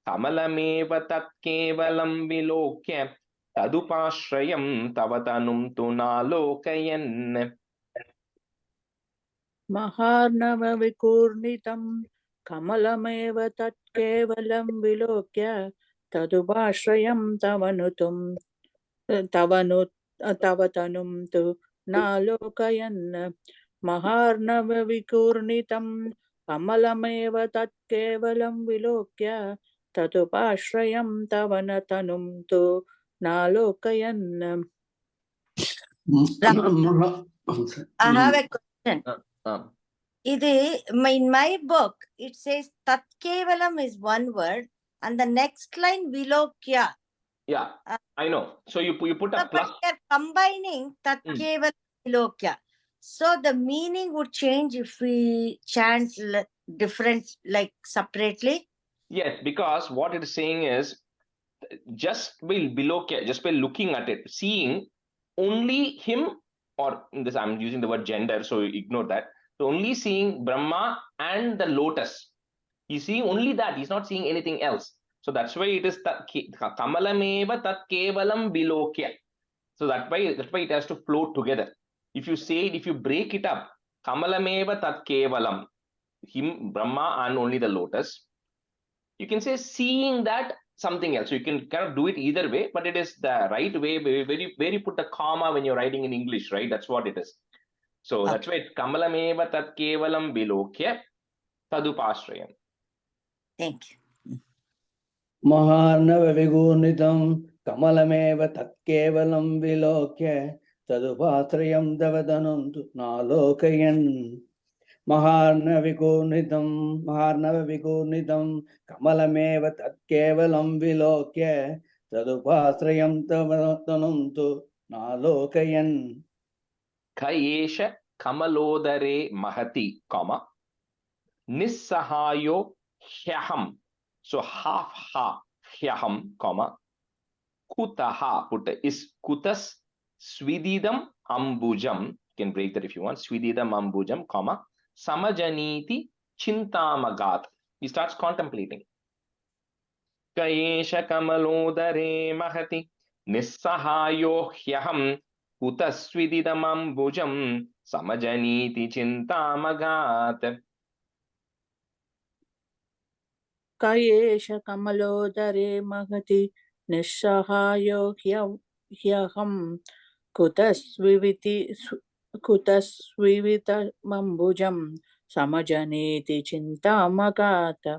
A: Kamalameva Tat Kevalam Vilokya. Tadupashrayam Tavatanum tu Nalokayan.
B: Maharnava Vikurnitam Kamalameva Tat Kevalam Vilokya Tadubashrayam Tavanum tu Nalokayan. Maharnava Vikurnitam Kamalameva Tat Kevalam Vilokya Tadubashrayam Tavanatanum tu Nalokayan.
H: I have a question. In my book, it says Tat Kevalam is one word, and the next line Vilokya.
A: Yeah, I know. So you put a plus.
H: But we are combining Tat Kevalam Vilokya. So the meaning would change if we chant different, like separately.
A: Yes, because what it is saying is just by looking at it, seeing only him, or in this I'm using the word gender, so ignore that. So only seeing Brahma and the lotus. He's seeing only that. He's not seeing anything else. So that's why it is Kamalameva Tat Kevalam Vilokya. So that's why it has to flow together. If you break it up, Kamalameva Tat Kevalam, him, Brahma, and only the lotus. You can say seeing that something else. So you can kind of do it either way, but it is the right way where you put the comma when you're writing in English, right? That's what it is. So okay. That's why it's Kamalameva Tat Kevalam Vilokya Tadupashrayam.
H: Thank you.
I: Maharnava Vighurnitam Kamalameva Tat Kevalam Vilokya Tadupashrayam Tavatanum tu Nalokayan. Maharnava Vighurnitam Kamalameva Tat Kevalam Vilokya Tadupashrayam Tavatanum tu Nalokayan.
A: Kayesha Kamalodare Mahati, comma, Nissahayo Hyaham. So half ha, Hyaham, comma, Kutaha, put is Kutas Swididam Ambujam. You can break that if you want. Swididam Ambujam, comma, Samajaniti Chintamagat. He starts contemplating. Kayesha Kamalodare Mahati Nissahayo Hyaham Kutasvididam Ambujam Samajaniti Chintamagat.
B: Kayesha Kamalodare Mahati Nissahayo Hyaham Kutasvivita Mambujam Samajaniti Chintamagata.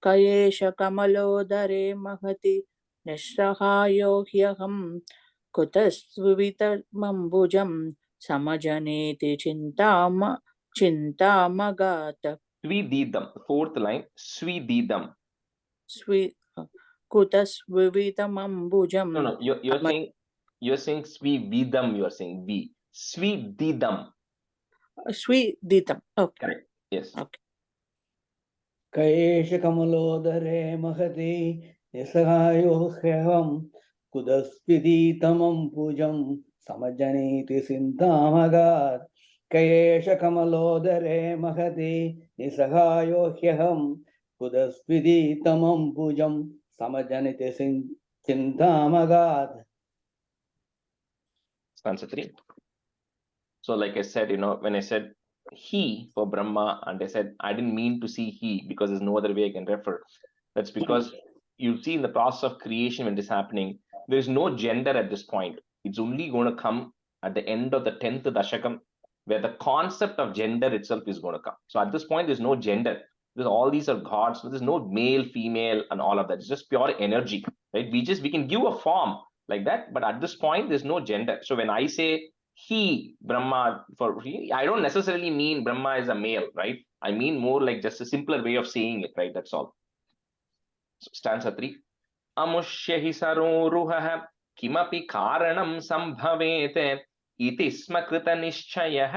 B: Kayesha Kamalodare Mahati Nissahayo Hyaham Kutasvivita Mambujam Samajaniti Chintamagata.
A: Swididam, fourth line, Swididam.
B: Kutasvivita Mambujam.
A: No, you're saying Svididam, you're saying V. Swididam.
B: Swididam. Okay.
A: Correct. Yes.
B: Okay.
I: Kayesha Kamalodare Mahati Nisahayo Hyaham Kudaspiditamam Pujam Samajaniti Sintamagat. Kayesha Kamalodare Mahati Nisahayo Hyaham Kudaspiditamam Pujam Samajaniti Sintamagat.
A: Stanza 3. So like I said, when I said he for Brahma, and I said I didn't mean to see he because there's no other way I can refer. That's because you see in the process of creation when this is happening, there's no gender at this point. It's only going to come at the end of the 10th Dasakam, where the concept of gender itself is going to come. So at this point, there's no gender. Because all these are gods. So there's no male, female, and all of that. It's just pure energy, right? We can give a form like that, but at this point, there's no gender. So when I say he, Brahma, I don't necessarily mean Brahma is a male, right? I mean more like just a simpler way of saying it, right? That's all. So stanza 3. अमुष्य हि सरोरुहः किमपि कारणं सम्भवेत् इति स्म कृतनिश्चयः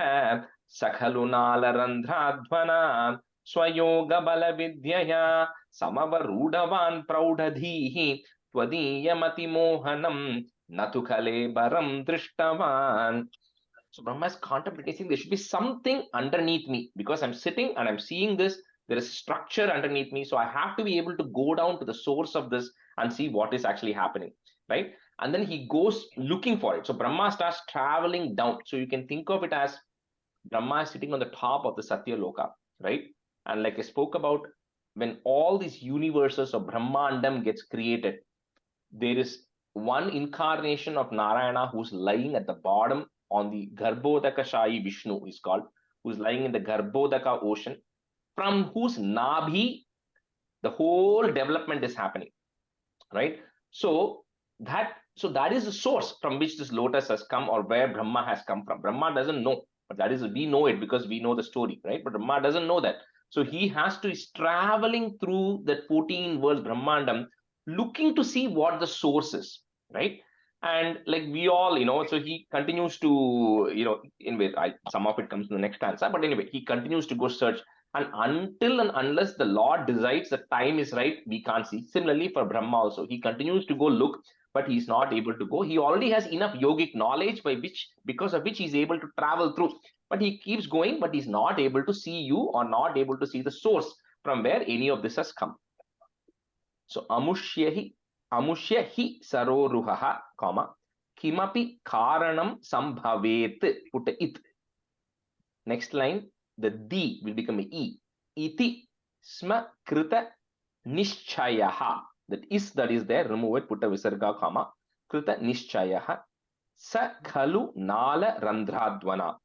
A: स खलु नालरन्ध्राध्वना स्वयोगबलविद्यया समवरूढवान् प्रौढधीः त्वदीयमतिमोहनं न तु कलेबरं दृष्टवान्. So Brahma is contemplating there should be something underneath me because I'm sitting and I'm seeing this. There is structure underneath me. So I have to be able to go down to the source of this and see what is actually happening, right? And then he goes looking for it. So Brahma starts traveling down. So you can think of it as Brahma is sitting on the top of the Satya Loka, right? And like I spoke about, when all these universes of Brahmandam gets created, there is one incarnation of Narayana who's lying at the bottom on the Garbhodaka Shayi Vishnu is called, who's lying in the Garbhodaka ocean, from whose Nabhi the whole development is happening, right? So that is the source from which this lotus has come, or where Brahma has come from. Brahma doesn't know, but that is, we know it because we know the story, right? But Brahma doesn't know that. So he has to is traveling through that 14 worlds Brahmandam, looking to see what the source is, right? And like we all, so he continues to, anyway, some of it comes in the next answer, but anyway, he continues to go search. And until and unless the Lord decides the time is right, we can't see. Similarly for Brahma also, he continues to go look, but he's not able to go. He already has enough yogic knowledge because of which he's able to travel through. But he keeps going, but he's not able to see you or not able to see the source from where any of this has come. So amushya hi saroruhaha, comma, kimapi karanam sambhavet, put a it. Next line, the di will become a e. Iti sma krita nishchayaha. That is there, remove it, put a visarga, comma. Krita nishchayaha. Sa khalu nala randhradvana.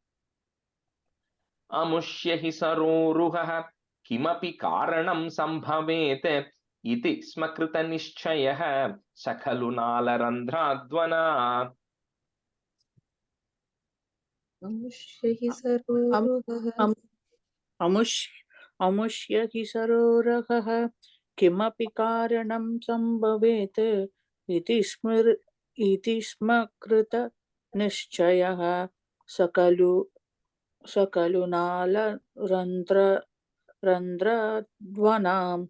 A: Amushya hi saroruhaha kimapi karanam sambhavet iti sma krita nishchayaha sa khalu nala randhradvana.
B: अमुष्य हि सरोरगः किमपि कारणं सम्भवेत् इति स्म कृत निश्चयः सकलु नालरन्ध्रध्वनाम्.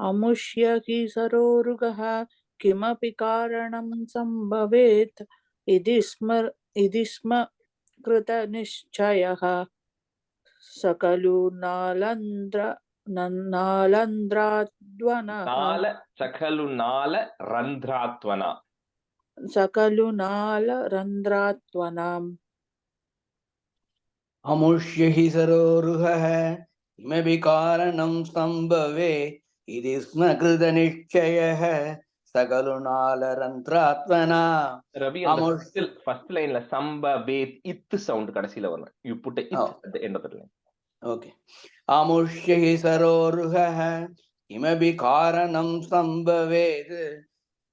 B: अमुष्य हि सरोरुगः किमपि कारणं सम्भवेत् इति स्म कृत निश्चयः सकलु नालरन्ध्राध्वनः.
A: Sakhalu nala randhratvana.
B: सकलु नालरन्ध्राध्वनाम्.
I: अमुष्य हि सरोरुहः किमपि कारणं सम्भवे इति स्म कृतनिश्चयः सकलु नालरन्ध्रात्मना.
A: Ravi, on the first line, la sambhavet, it sound kadasila varna. You put a it at the end of the line.
I: Okay. Amushya hi saroruhah kimapi karanam sambhavet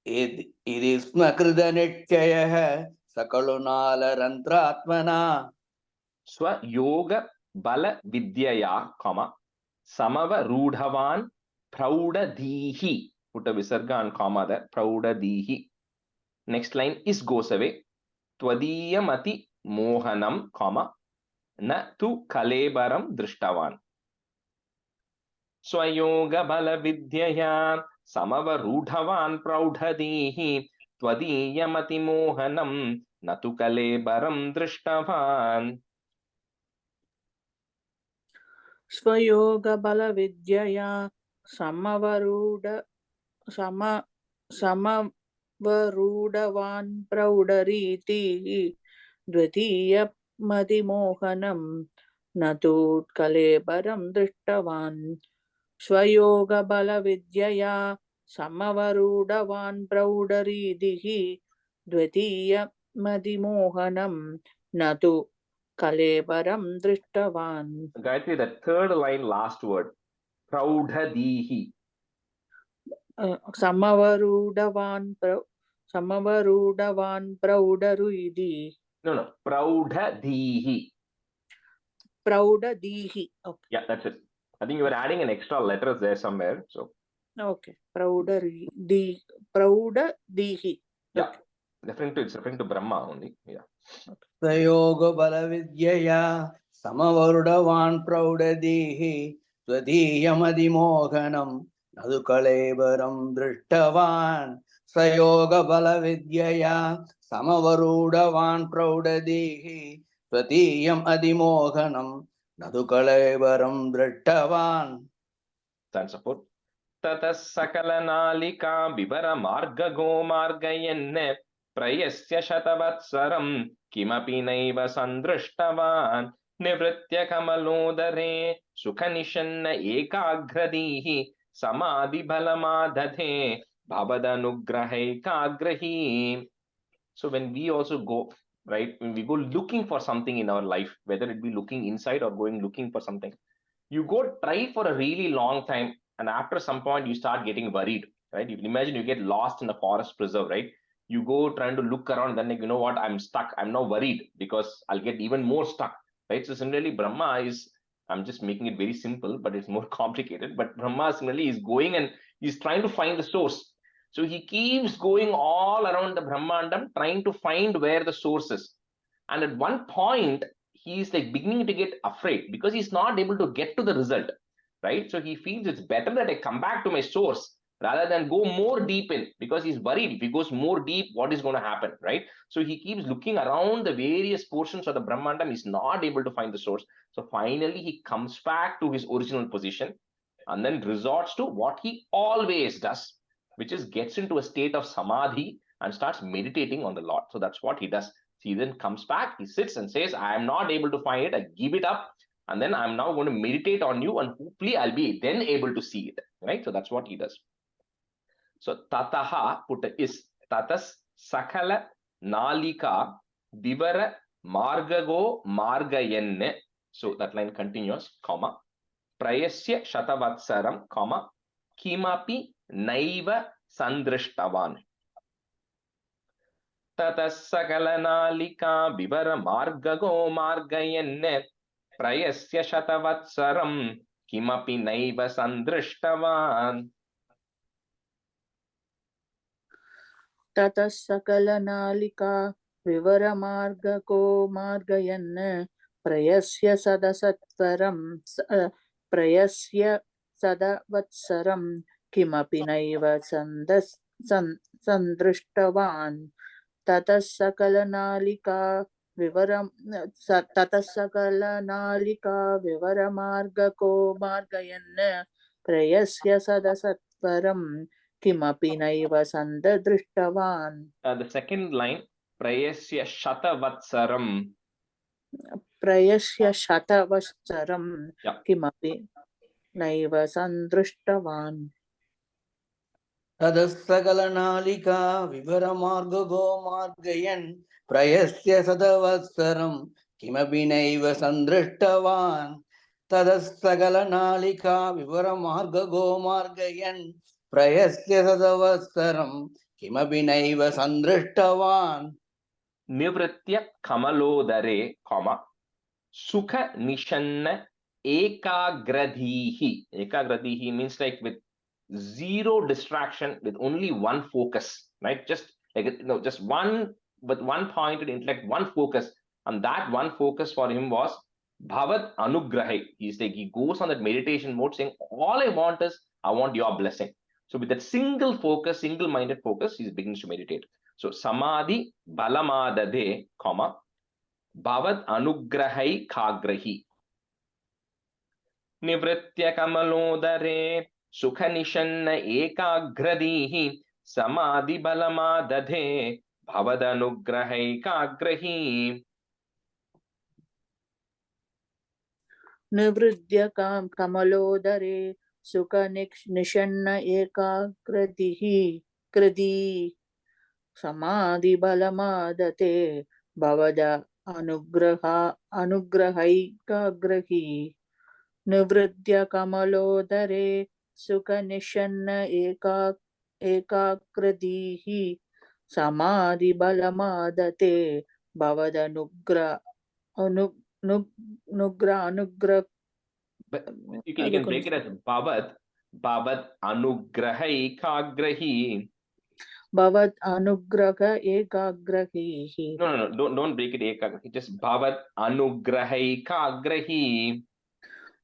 I: idi sma kritanishchayah sakalunala-rantratmana.
A: Swa yoga bala vidyaya, comma, samava rudhavan praudadhihi. Put a visarga and comma there, praudadhihi. Next line is goes away. Twadiyamati mohanam, comma, na tu kalebaram drishtavan. Swayoga bala vidyaya samava rudhavan praudadhihi twadiyamati mohanam na tu kalebaram drishtavan.
B: स्वयोगबलविद्यया समवरूढवान् प्रौढरीतिः द्वितीयमतिमोहनं न तु कलेबरं दृष्टवान्. स्वयोगबलविद्यया समवरूढवान् प्रौढरीतिः द्वितीयमतिमोहनं न तु kalebaram drishtavan.
A: Gayatri, the third line, last word, praudhadihi.
B: Samavarudavan praudaruidi.
A: No, praudhadihi.
B: Praudadihi. Okay.
A: Yeah, that's it. I think you were adding an extra letter there somewhere. So
B: Okay. Praudadihi.
A: Yeah,
B: Okay.
A: it's referring to Brahma only. Yeah.
I: Sayoga balavidyaya samavarudavan praudadihi swadhiyamadimohanam nadukalevaram drishtavan. Sayoga balavidyaya samavarudavan praudadihi swadhiyam adimohanam nadukalevaram drishtavan.
A: Stanza 4. Tatas sakala nalika bivara marga go margayen prayasya shatavatsaram kimapi naiva sandrishtavan nivritya kamalodare sukhanishanna ekagradihi samadhi balamadadhe bhavadanugrahaikagrahi. So when we also go, right, when we go looking for something in our life, whether it be looking inside or going looking for something, you go try for a really long time, and after some point you start getting worried, right? You can imagine you get lost in a forest preserve, right? You go trying to look around, then like, you know what, I'm stuck, I'm now worried because I'll get even more stuck, right? So similarly Brahma is, I'm just making it very simple, but it's more complicated, but Brahma similarly is going and he's trying to find the source. So he keeps going all around the Brahmandam trying to find where the source is, and at one point he's like beginning to get afraid because he's not able to get to the result, right? So he feels it's better that I come back to my source rather than go more deep in, because he's worried if he goes more deep, what is going to happen, right? So he keeps looking around the various portions of the Brahmandam, he's not able to find the source. So finally he comes back to his original position and then resorts to what he always does, which is gets into a state of samadhi and starts meditating on the Lord. So that's what he does. He then comes back, he sits and says, I am not able to find it, I give it up, and then I'm now going to meditate on you, and hopefully I'll be then able to see it, right? So that's what he does. So tataha put is tatas sakala nalika vivara margago margayen. So that line continues, comma, prayasya shatavatsaram, comma, kimapi naiva sandrishtavan. ततः सकलनालिका विवर मार्गगो मार्गयन् प्रयस्य शतवत्सरं किमपि नैव सन्दृष्टवान्.
B: ततः सकलनालिका विवरमार्गको मार्गयन् प्रयस्य सदवत्सरं किमपि नैव सन्दृष्टवान्. ततः सकलनालिका विवरमार्गको मार्गयन् प्रयस्य सदसत्वरं किमपि नैव सन्दृष्टवान्.
A: The second line, prayasya shatavatsaram.
B: प्रयस्य शतवत्सरं किमपि नैव सन्दृष्टवान्.
I: Tadasagalanalika vivaramargago margayan prayasya sadavassaram kimabhinaiva sandrishtavan. Tadasagalanalika vivaramargago margayan prayasya sadavassaram kimabhinaiva sandrishtavan.
A: Nivritya kamalodare, comma, sukha nishanna ekagradhihi. Ekagradhihi means like with zero distraction, with only one focus, right? Just like, just one, with one pointed intellect, one focus, and that one focus for him was bhavat anugrahi. He's like, he goes on that meditation mode saying, all I want is, I want your blessing. So with that single focus, single-minded focus, he begins to meditate. So samadhi balamadade, comma, bhavat anugrahai kagrahi. Nivritya kamalodare sukhanishanna ekagradihi samadhi balamadadhe bhavadanugrahai kagrahi.
B: निवृद्य कमलोदरे सुखनिषण्ण एकाग्रदिः कृदी समाधिबलमादते भवद अनुग्रहैकाग्रही. निवृद्य कमलोदरे सुखनिषण्ण एकाग्रदिः समाधिबलमादते भवदनुग्रह.
A: But you can break it as bhavat Bhavat anugrahikagrahi.
B: Bhavat anugraha ekagrahi.
A: No, don't break it ekagrahi. Just Bhavat anugrahikagrahi.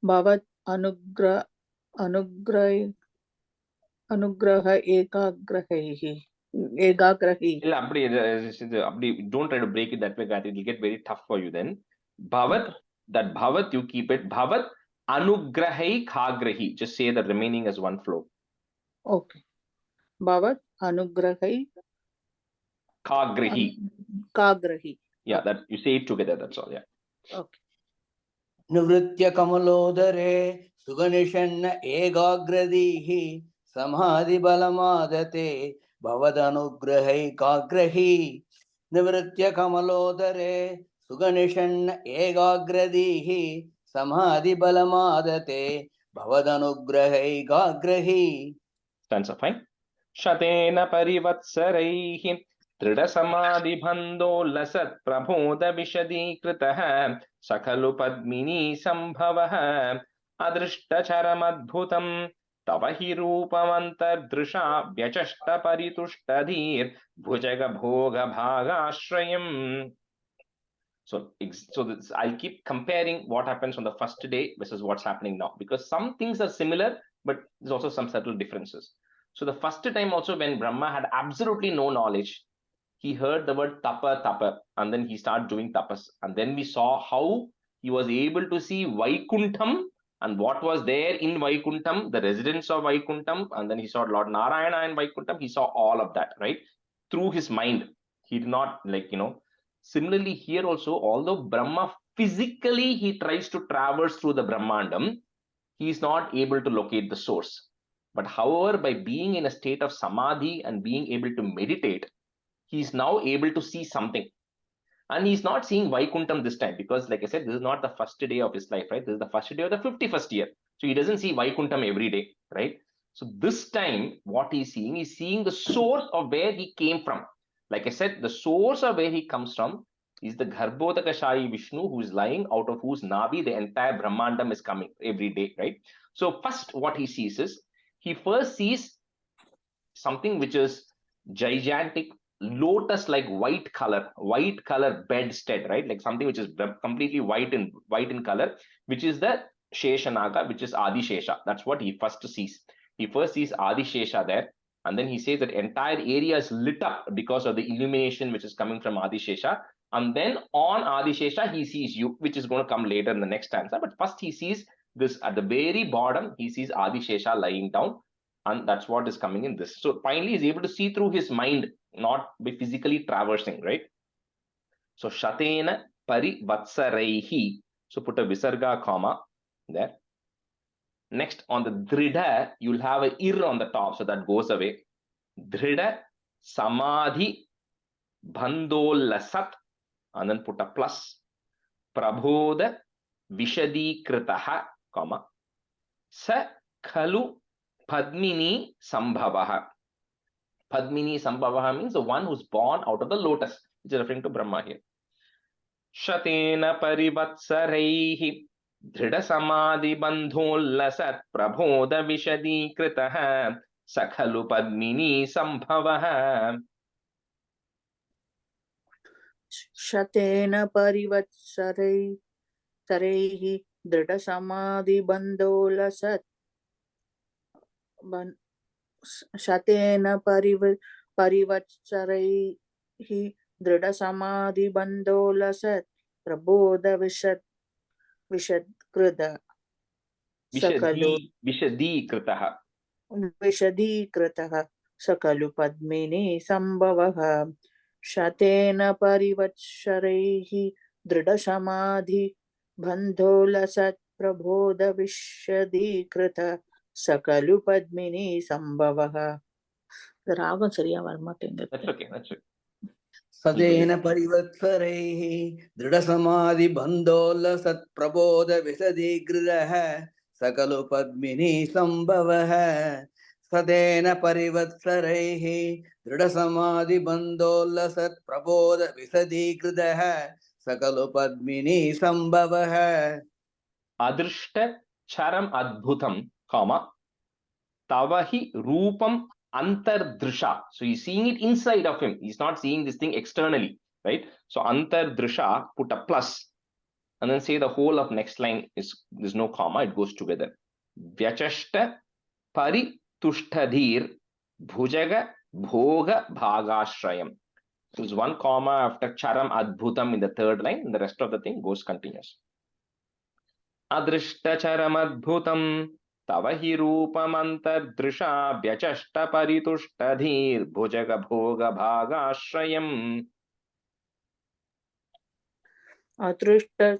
B: Bhavat anugraha ekagrahi.
A: Don't try to break it that way, Gayatri. It'll get very tough for you then. Bhavat, that Bhavat, you keep it. Bhavat anugrahikagrahi. Just say the remaining as one flow.
B: Okay. Bhavat anugrahi kagrahi.
A: Yeah, that you say it together. That's all. Yeah.
B: Okay.
I: Nivritya kamalodare suganishanna egagradihi samadhi balamadate bhavadanuggrahai kagrahi. Nivritya kamalodare suganishanna egagradihi samadhi balamadate bhavadanuggrahai kagrahi.
A: Stanza 5. Shatena parivatsaraihi दृढसमाधिबन्धोल्लसत् प्रबोधविशदीकृतः सकलु पद्मिनी सम्भवः अदृष्टचरमद्भुतं तव हि रूपमन्तर्दृशा व्यचष्टपरितुष्टधीर्भुजगभोगभागाश्रयम्. So I'll keep comparing what happens on the first day versus what's happening now, because some things are similar, but there's also some subtle differences. So the first time also, when Brahma had absolutely no knowledge, he heard the word tapa, and then he started doing tapas. And then we saw how he was able to see Vaikuntham and what was there in Vaikuntham, the residents of Vaikuntham, and then he saw Lord Narayana in Vaikuntham. He saw all of that, right? Through his mind. He did not, similarly here also, although Brahma physically he tries to traverse through the Brahmandam, he is not able to locate the source. But however, by being in a state of samadhi and being able to meditate, he is now able to see something. And he's not seeing Vaikuntham this time, because like I said, this is not the first day of his life, right? This is the first day of the 51st year. So he doesn't see Vaikuntham every day, right? So this time, what he's seeing the source of where he came from. Like I said, the source of where he comes from is the Garbhodakashayi Vishnu, who is lying out of whose Navi the entire Brahmandam is coming every day, right? So first what he sees is, he first sees something which is gigantic, lotus-like white color bedstead, right? Like something which is completely white in color, which is the Sheshanaga, which is Adi Shesha. That's what he first sees. He first sees Adi Shesha there, and then he says that entire area is lit up because of the illumination which is coming from Adi Shesha. And then on Adi Shesha, he sees you, which is going to come later in the next stanza. But first he sees this at the very bottom, he sees Adi Shesha lying down. And that's what is coming in this. So finally, he's able to see through his mind, not by physically traversing, right? So Shatena Parivatsaraihi. So put a Visarga comma there. Next, on the Dhrida, you'll have a ir on the top, so that goes away. Dhrida Samadhi Bandholasat, and then put a plus. Prabodha Vishadikritaha, comma. Sa Khalu Padmini Sambhavaha. Padmini Sambhavaha means the one who's born out of the lotus, which is referring to Brahma here. Shatena Parivatsaraihi Dhrida Samadhi Bandholasat Prabodha Vishadikritaha Sakhalu Padmini Sambhavaha.
B: Shatena parivatsaraihi drida samadhi bandholasat. Shatena parivatsaraihi drida samadhi bandholasat prabodha vishadkrita Vishadikritaha Sakalu Padmini Sambhavaha. Shatena Parivatsaraihi Drida Samadhi Bandholasat Prabodha Vishadikrita Sakalu Padmini Sambhavaha. The Raga Sariya Varmatenga.
A: That's okay.
I: Sadena Parivatsaraihi Drida Samadhi Bandholasat Prabodha Vishadikritaha Sakalu Padmini Sambhavaha. Sadena Parivatsaraihi Drida Samadhi Bandholasat Prabodha Vishadikritaha Sakalu Padmini Sambhavaha.
A: Adrishta Charam Adbhutam, comma. Tavahi Rupam Antardrisha. So he's seeing it inside of him. He's not seeing this thing externally, right? So Antardrisha, put a plus, and then say the whole of next line is, there's no comma, it goes together. Vyachashta Paritushtadhir Bhujaga Bhoga Bhagashrayam. So there's one comma after Charam Adbhutam in the third line, and the rest of the thing goes continuous. Adrishta Charam Adbhutam Tavahi Rupamantardrisha Vyachashta Paritushtadhir Bhujaga Bhoga Bhagashrayam.
B: Adrushta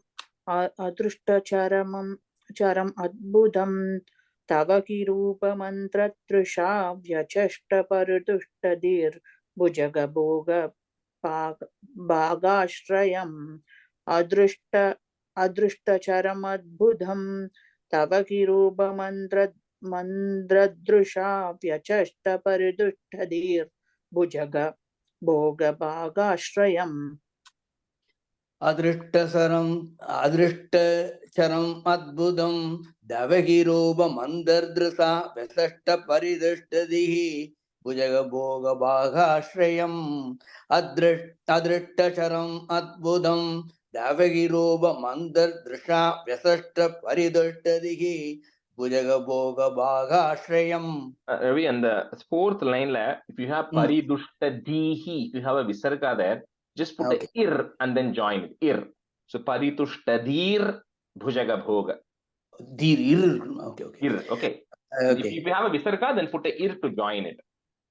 B: charam adbudam tava kirupa mantratrisha vyachashta parudushtadir bhujaga bhoga bhagashrayam. Adrushta charam adbudam tava kirupa mantradrisha vyachashta parudushtadir bhujaga bhoga bhagashrayam.
I: Adrishtacharam adbudam davagiroba mandardrisa vesashta paridishtadihi bhujaga bhoga bhagashrayam. Adrishtacharam adbudam davagiroba mandardrisa vesashta paridishtadihi bhujaga bhoga bhagashrayam.
A: Ravi, and the fourth line, if you have Paridushtadihi, if you have a visarga there, just put a ir and then join it. Ir. So Parithushtadir Bhujaga Bhoga.
I: Ir.
A: Ir. Okay. If you have a visarga, then put a ir to join it.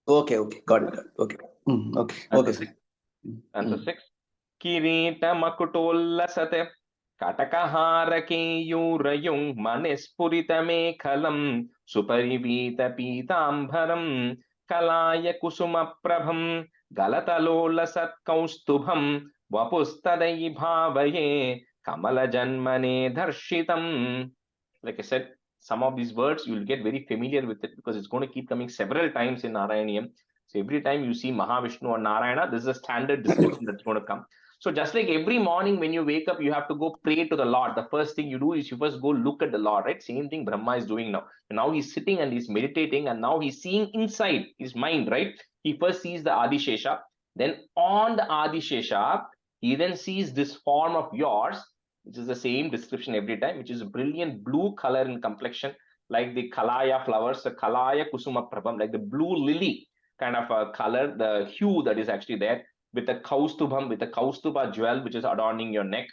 I: Okay. Got it. Okay. Okay.
A: Answer 6. Kirita Makutolla Sate Katakahara Keyurayung Manispurita Mekhalam Suparivita Pitambharam Kalaya Kusuma Prabham Galatalola Sat Kaustubham Vapustadai Bhavaye Kamala Janmane Dharshitam. Like I said, some of these words you will get very familiar with it because it's going to keep coming several times in Narayaniyam. So every time you see Mahavishnu or Narayana, this is a standard description that's going to come. So just like every morning when you wake up, you have to go pray to the Lord. The first thing you do is you first go look at the Lord, right? Same thing Brahma is doing now. And now he's sitting and he's meditating, and now he's seeing inside his mind, right? He first sees the Adishesha. Then on the Adishesha, he then sees this form of yours, which is the same description every time, which is a brilliant blue color in complexion, like the Kalaya flowers, the Kalaya Kusuma Prabham, like the blue lily kind of a color, the hue that is actually there, with a kaustubham, with a kaustuba jewel, which is adorning your neck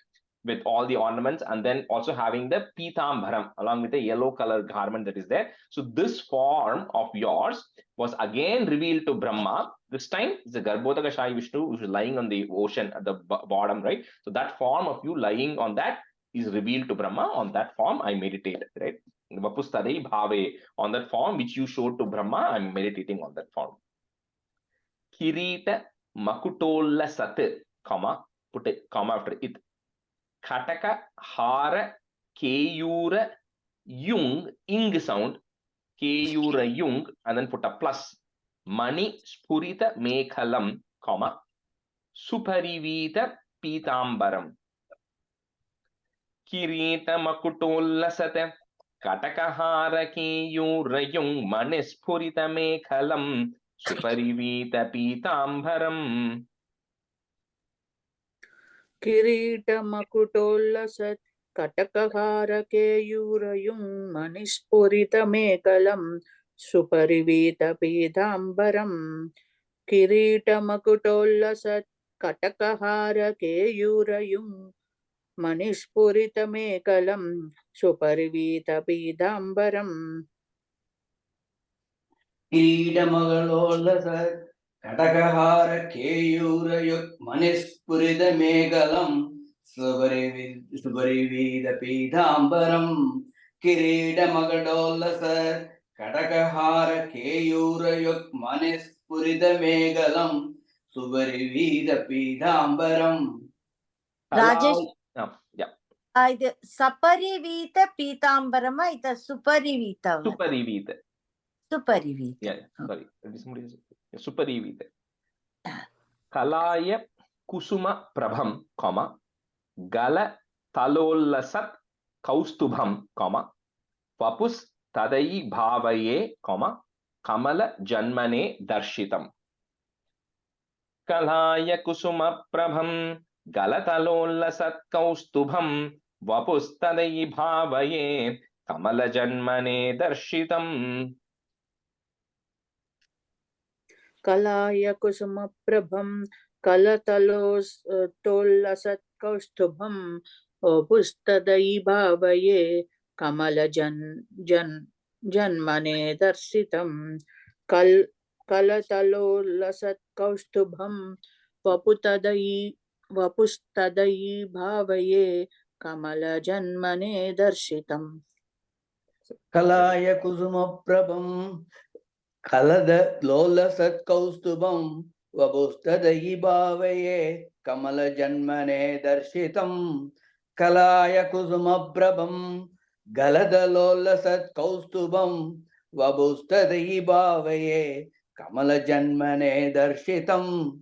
A: with all the ornaments, and then also having the pitambaram along with the yellow color garment that is there. So this form of yours was again revealed to Brahma. This time it's the Garbhodaka Shai Vishnu, which is lying on the ocean at the bottom, right? So that form of you lying on that is revealed to Brahma. On that form I meditate, right? Vapustadai bhave, on that form which you showed to Brahma, I'm meditating on that form. Kirita Makutolla Sat, comma, put a comma after it. Kataka Hara Keyura Yung, ing sound, Keyura Yung, and then put a plus. Mani Spurita Mekhalam, comma, Suparivita Pitambaram. Kirita Makutolla Sat, Kataka Hara Keyura Yung, Mani Spurita Mekhalam, Suparivita Pitambaram.
B: Kirita Makutolla Sat Katakahara Keyurayung Manispurita Mekalam Suparivita Pidambaram. Kirita Makutolla Sat Katakahara Keyurayung Manispurita Mekalam Suparivita Pidambaram.
I: Kirita Sat Katakahara Keyurayuk Manispurita Megalam Suparivita Pidambaram. Kirita Magadola Sat Katakahara Keyurayuk Manispurita Megalam Suparivita Pidambaram.
H: Rajesh,
A: Yeah.
H: ಇದು ಸಪರಿವೀತ ಪೀತಾಂಬರಮ ಇತ ಸುಪರಿವೀತ
A: Suparivita.
H: ಸುಪರಿವೀತ.
A: Yeah, sorry. Suparivita. Kalaya Kusuma Prabham, comma, Gala Talolla Sat Kaustubham, comma, Vapus tadai bhavaye, kamala janmane darshitam. Kalaya kusuma prabham galatalolasat kaustubham vapustadai bhavaye kamala janmane darshitam.
B: Kalaya kusuma prabham kalatalos tolasat kaustubham pustadai bhavaye kamala janmane darsitam. Kalatalolasat kaustubham vapustadai bhavaye kamala janmane darsitam.
I: Kalaya kusuma prabham kalada lola sat kaustubam vabustadayi bhavaye kamala janmane darshitam. Kalaya kusuma prabham galada lola sat kaustubam vabustadayi bhavaye kamala janmane darshitam.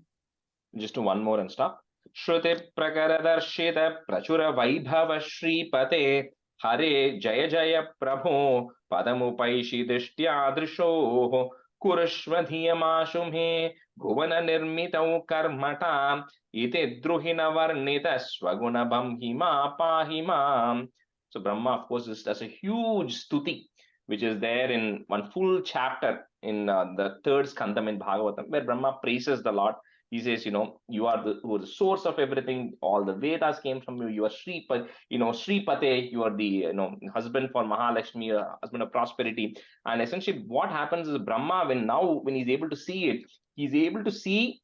A: Just do one more and stop. Shruti prakara darshita prachura vaibhava shripate hare jaya jaya prabho padamupaishi drishtya drisho kurashvadhiyamashu me bhuvana nirmitau karmata ite druhina varnita swaguna bhamhima pahima. So Brahma, of course, does a huge stuti, which is there in one full chapter in the third skandam in Bhagavatam, where Brahma praises the Lord. He says, you are the source of everything. All the Vedas came from you. You are Shripate. You are the husband for Mahalakshmi, husband of prosperity. And essentially, what happens is Brahma, when he's able to see it, he's able to see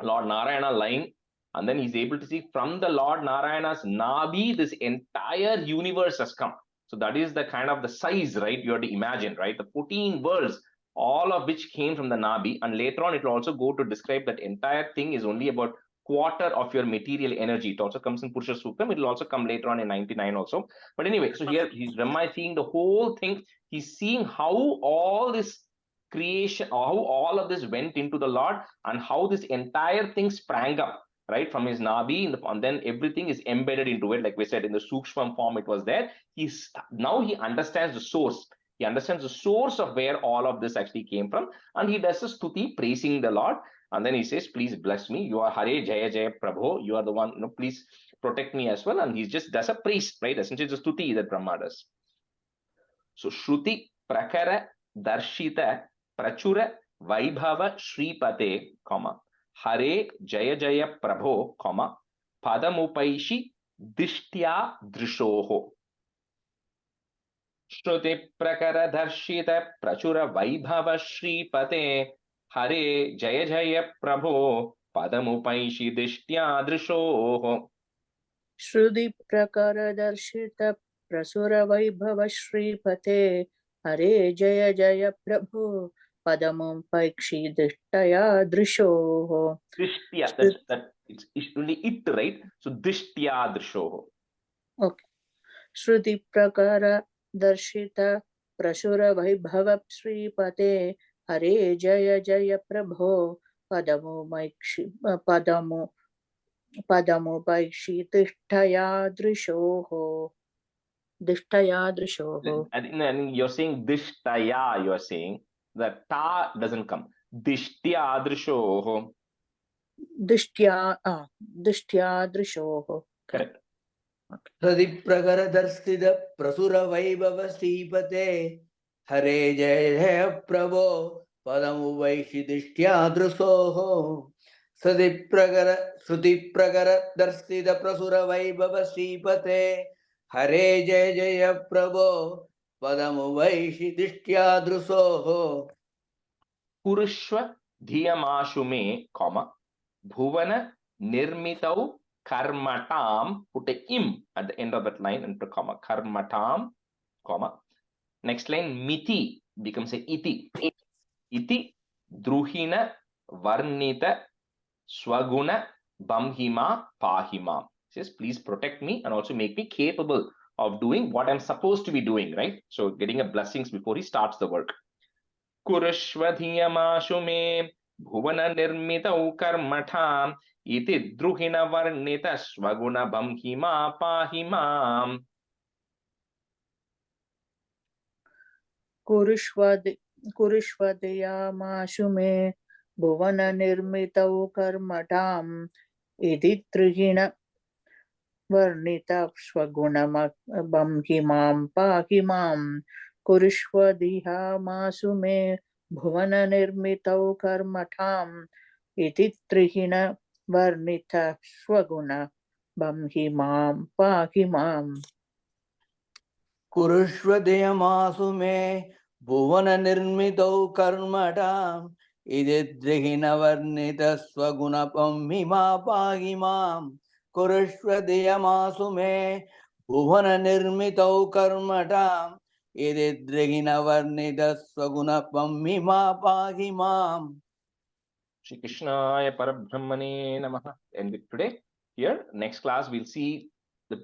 A: Lord Narayana lying, and then he's able to see from the Lord Narayana's Nabi, this entire universe has come. So that is the kind of the size, right? You have to imagine, right? The 14 worlds, all of which came from the Nabi, and later on it will also go to describe that entire thing is only about quarter of your material energy. It also comes in Purusha Suktam. It will also come later on in 99 also. But anyway, so here Brahma is seeing the whole thing. He's seeing how all this creation, how all of this went into the Lord, and how this entire thing sprang up, right, from his Nabi, and then everything is embedded into it. Like we said, in the Sukshma form, it was there. Now he understands the source. He understands the source of where all of this actually came from, and he does a stuti praising the Lord. And then he says, please bless me. You are Hare Jaya Jaya Prabho. You are the one, please protect me as well. And he just does a praise, right? Essentially, it's a stuti that Brahma does. So, Shruti Prakara Darshita Prachura Vaibhava Shripate, Hare Jaya Jaya Prabho, Padamupaishi Dishtya Drishoho. Shruti Prakara Darshita Prachura Vaibhava Shripate, Hare Jaya Jaya Prabho Padamupaishi Dishtya Drishoho.
B: Shruti Prakara Darshita Prasura Vaibhava Shripate Hare Jaya Jaya Prabhu Padamum Paikshi Dishtaya Drishoho.
A: Dishtya, it's only it, right? So Dishtya Drishoho.
B: Okay. Shruti Prakara Darshita Prasura Vaibhava Shripate Hare Jaya Jaya Prabhu Padamu Paikshi Dishtaya Drishoho. Dishtaya Drishoho.
A: And you're saying Dishtaya, you're saying the ta doesn't come. Dishtya Drishoho.
B: Dishtya Drishoho.
A: Correct.
I: Sadi pragara darstida prasura vaibhava sripate Hare Jaya Jaya Prabho Padamu Vaishidishtya Drusoho. Sadi pragara Shruti pragara darstida prasura vaibhava sripate Hare Jaya Jaya Prabho Padamu Vaishidishtya Drusoho.
A: Purushva Dhiyamashume, Bhuvana Nirmitau Karmatam, put a im at the end of that line and put comma. Karmatam, next line, Miti becomes a iti. Iti Druhina Varnita Swaguna Bamhima Pahima. Says, please protect me and also make me capable of doing what I'm supposed to be doing, right? So getting a blessings before he starts the work. Kurashvadhiyamashu me bhuvana nirmitau karmatham iti druhina varnita swaguna bhamhima pahimam.
B: कुरुष्वदयामाशु मे भुवन निर्मितौ कर्मठाम् इति त्रिहिण वर्णिता स्वगुणमबंहि मां पाहि मां कुरुष्वदिहामासु मे भुवन निर्मितौ कर्मठाम् इति त्रिहिण वर्णिता स्वगुणमबंहि मां पाहि माम्
I: कुरुष्वदयमासु मे भुवन निर्मितौ कर्मठाम् इति द्रिहिणवर्णितस्वगुणपम्हिमा पाहि माम् कुरुष्वदयमासु मे भुवन निर्मितौ कर्मठाम् इति द्रिहिणवर्णितस्वगुणपम्हिमा पाहि माम्.
A: Shri Krishnaya Parabrahmane Namaha. And today, here, next class, we'll see the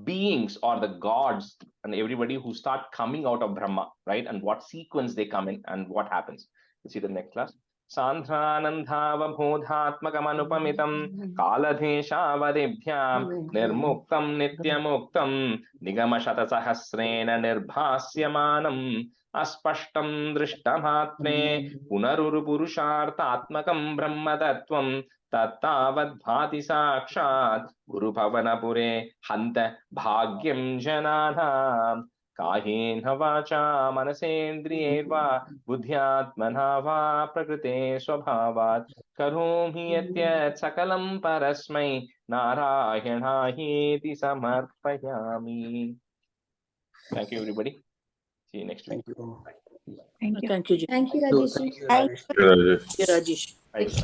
A: beings or the gods and everybody who start coming out of Brahma, right? And what sequence they come in and what happens. We'll see the next class. Sandhanandhavabodhatmakamanupamitam kaladeshavadebhyam nirmuktam nityamuktam nigamashatasahasrena nirbhasyamanam अस्पष्टं दृष्टमात्मे पुनरुरुपुरुषार्थात्मकं ब्रह्मतत्त्वं तत्तावद्भाति साक्षात् गुरुभवनपुरे हन्त भाग्यं जनानां कायेन वाचा मनसेन्द्रियैर्वा बुद्ध्यात्मना वा प्रकृते स्वभावात् करोमि यद्यत् सकलं परस्मै नारायणायेति समर्पयामि. Thank you, everybody. See you next week.
I: Thank you.
D: Thank you.
B: Thank you, Ji.
E: Thank you, Rajesh.
I: Thank you, Rajesh.
C: Rajesh.
B: Rajesh.
A: Thank you.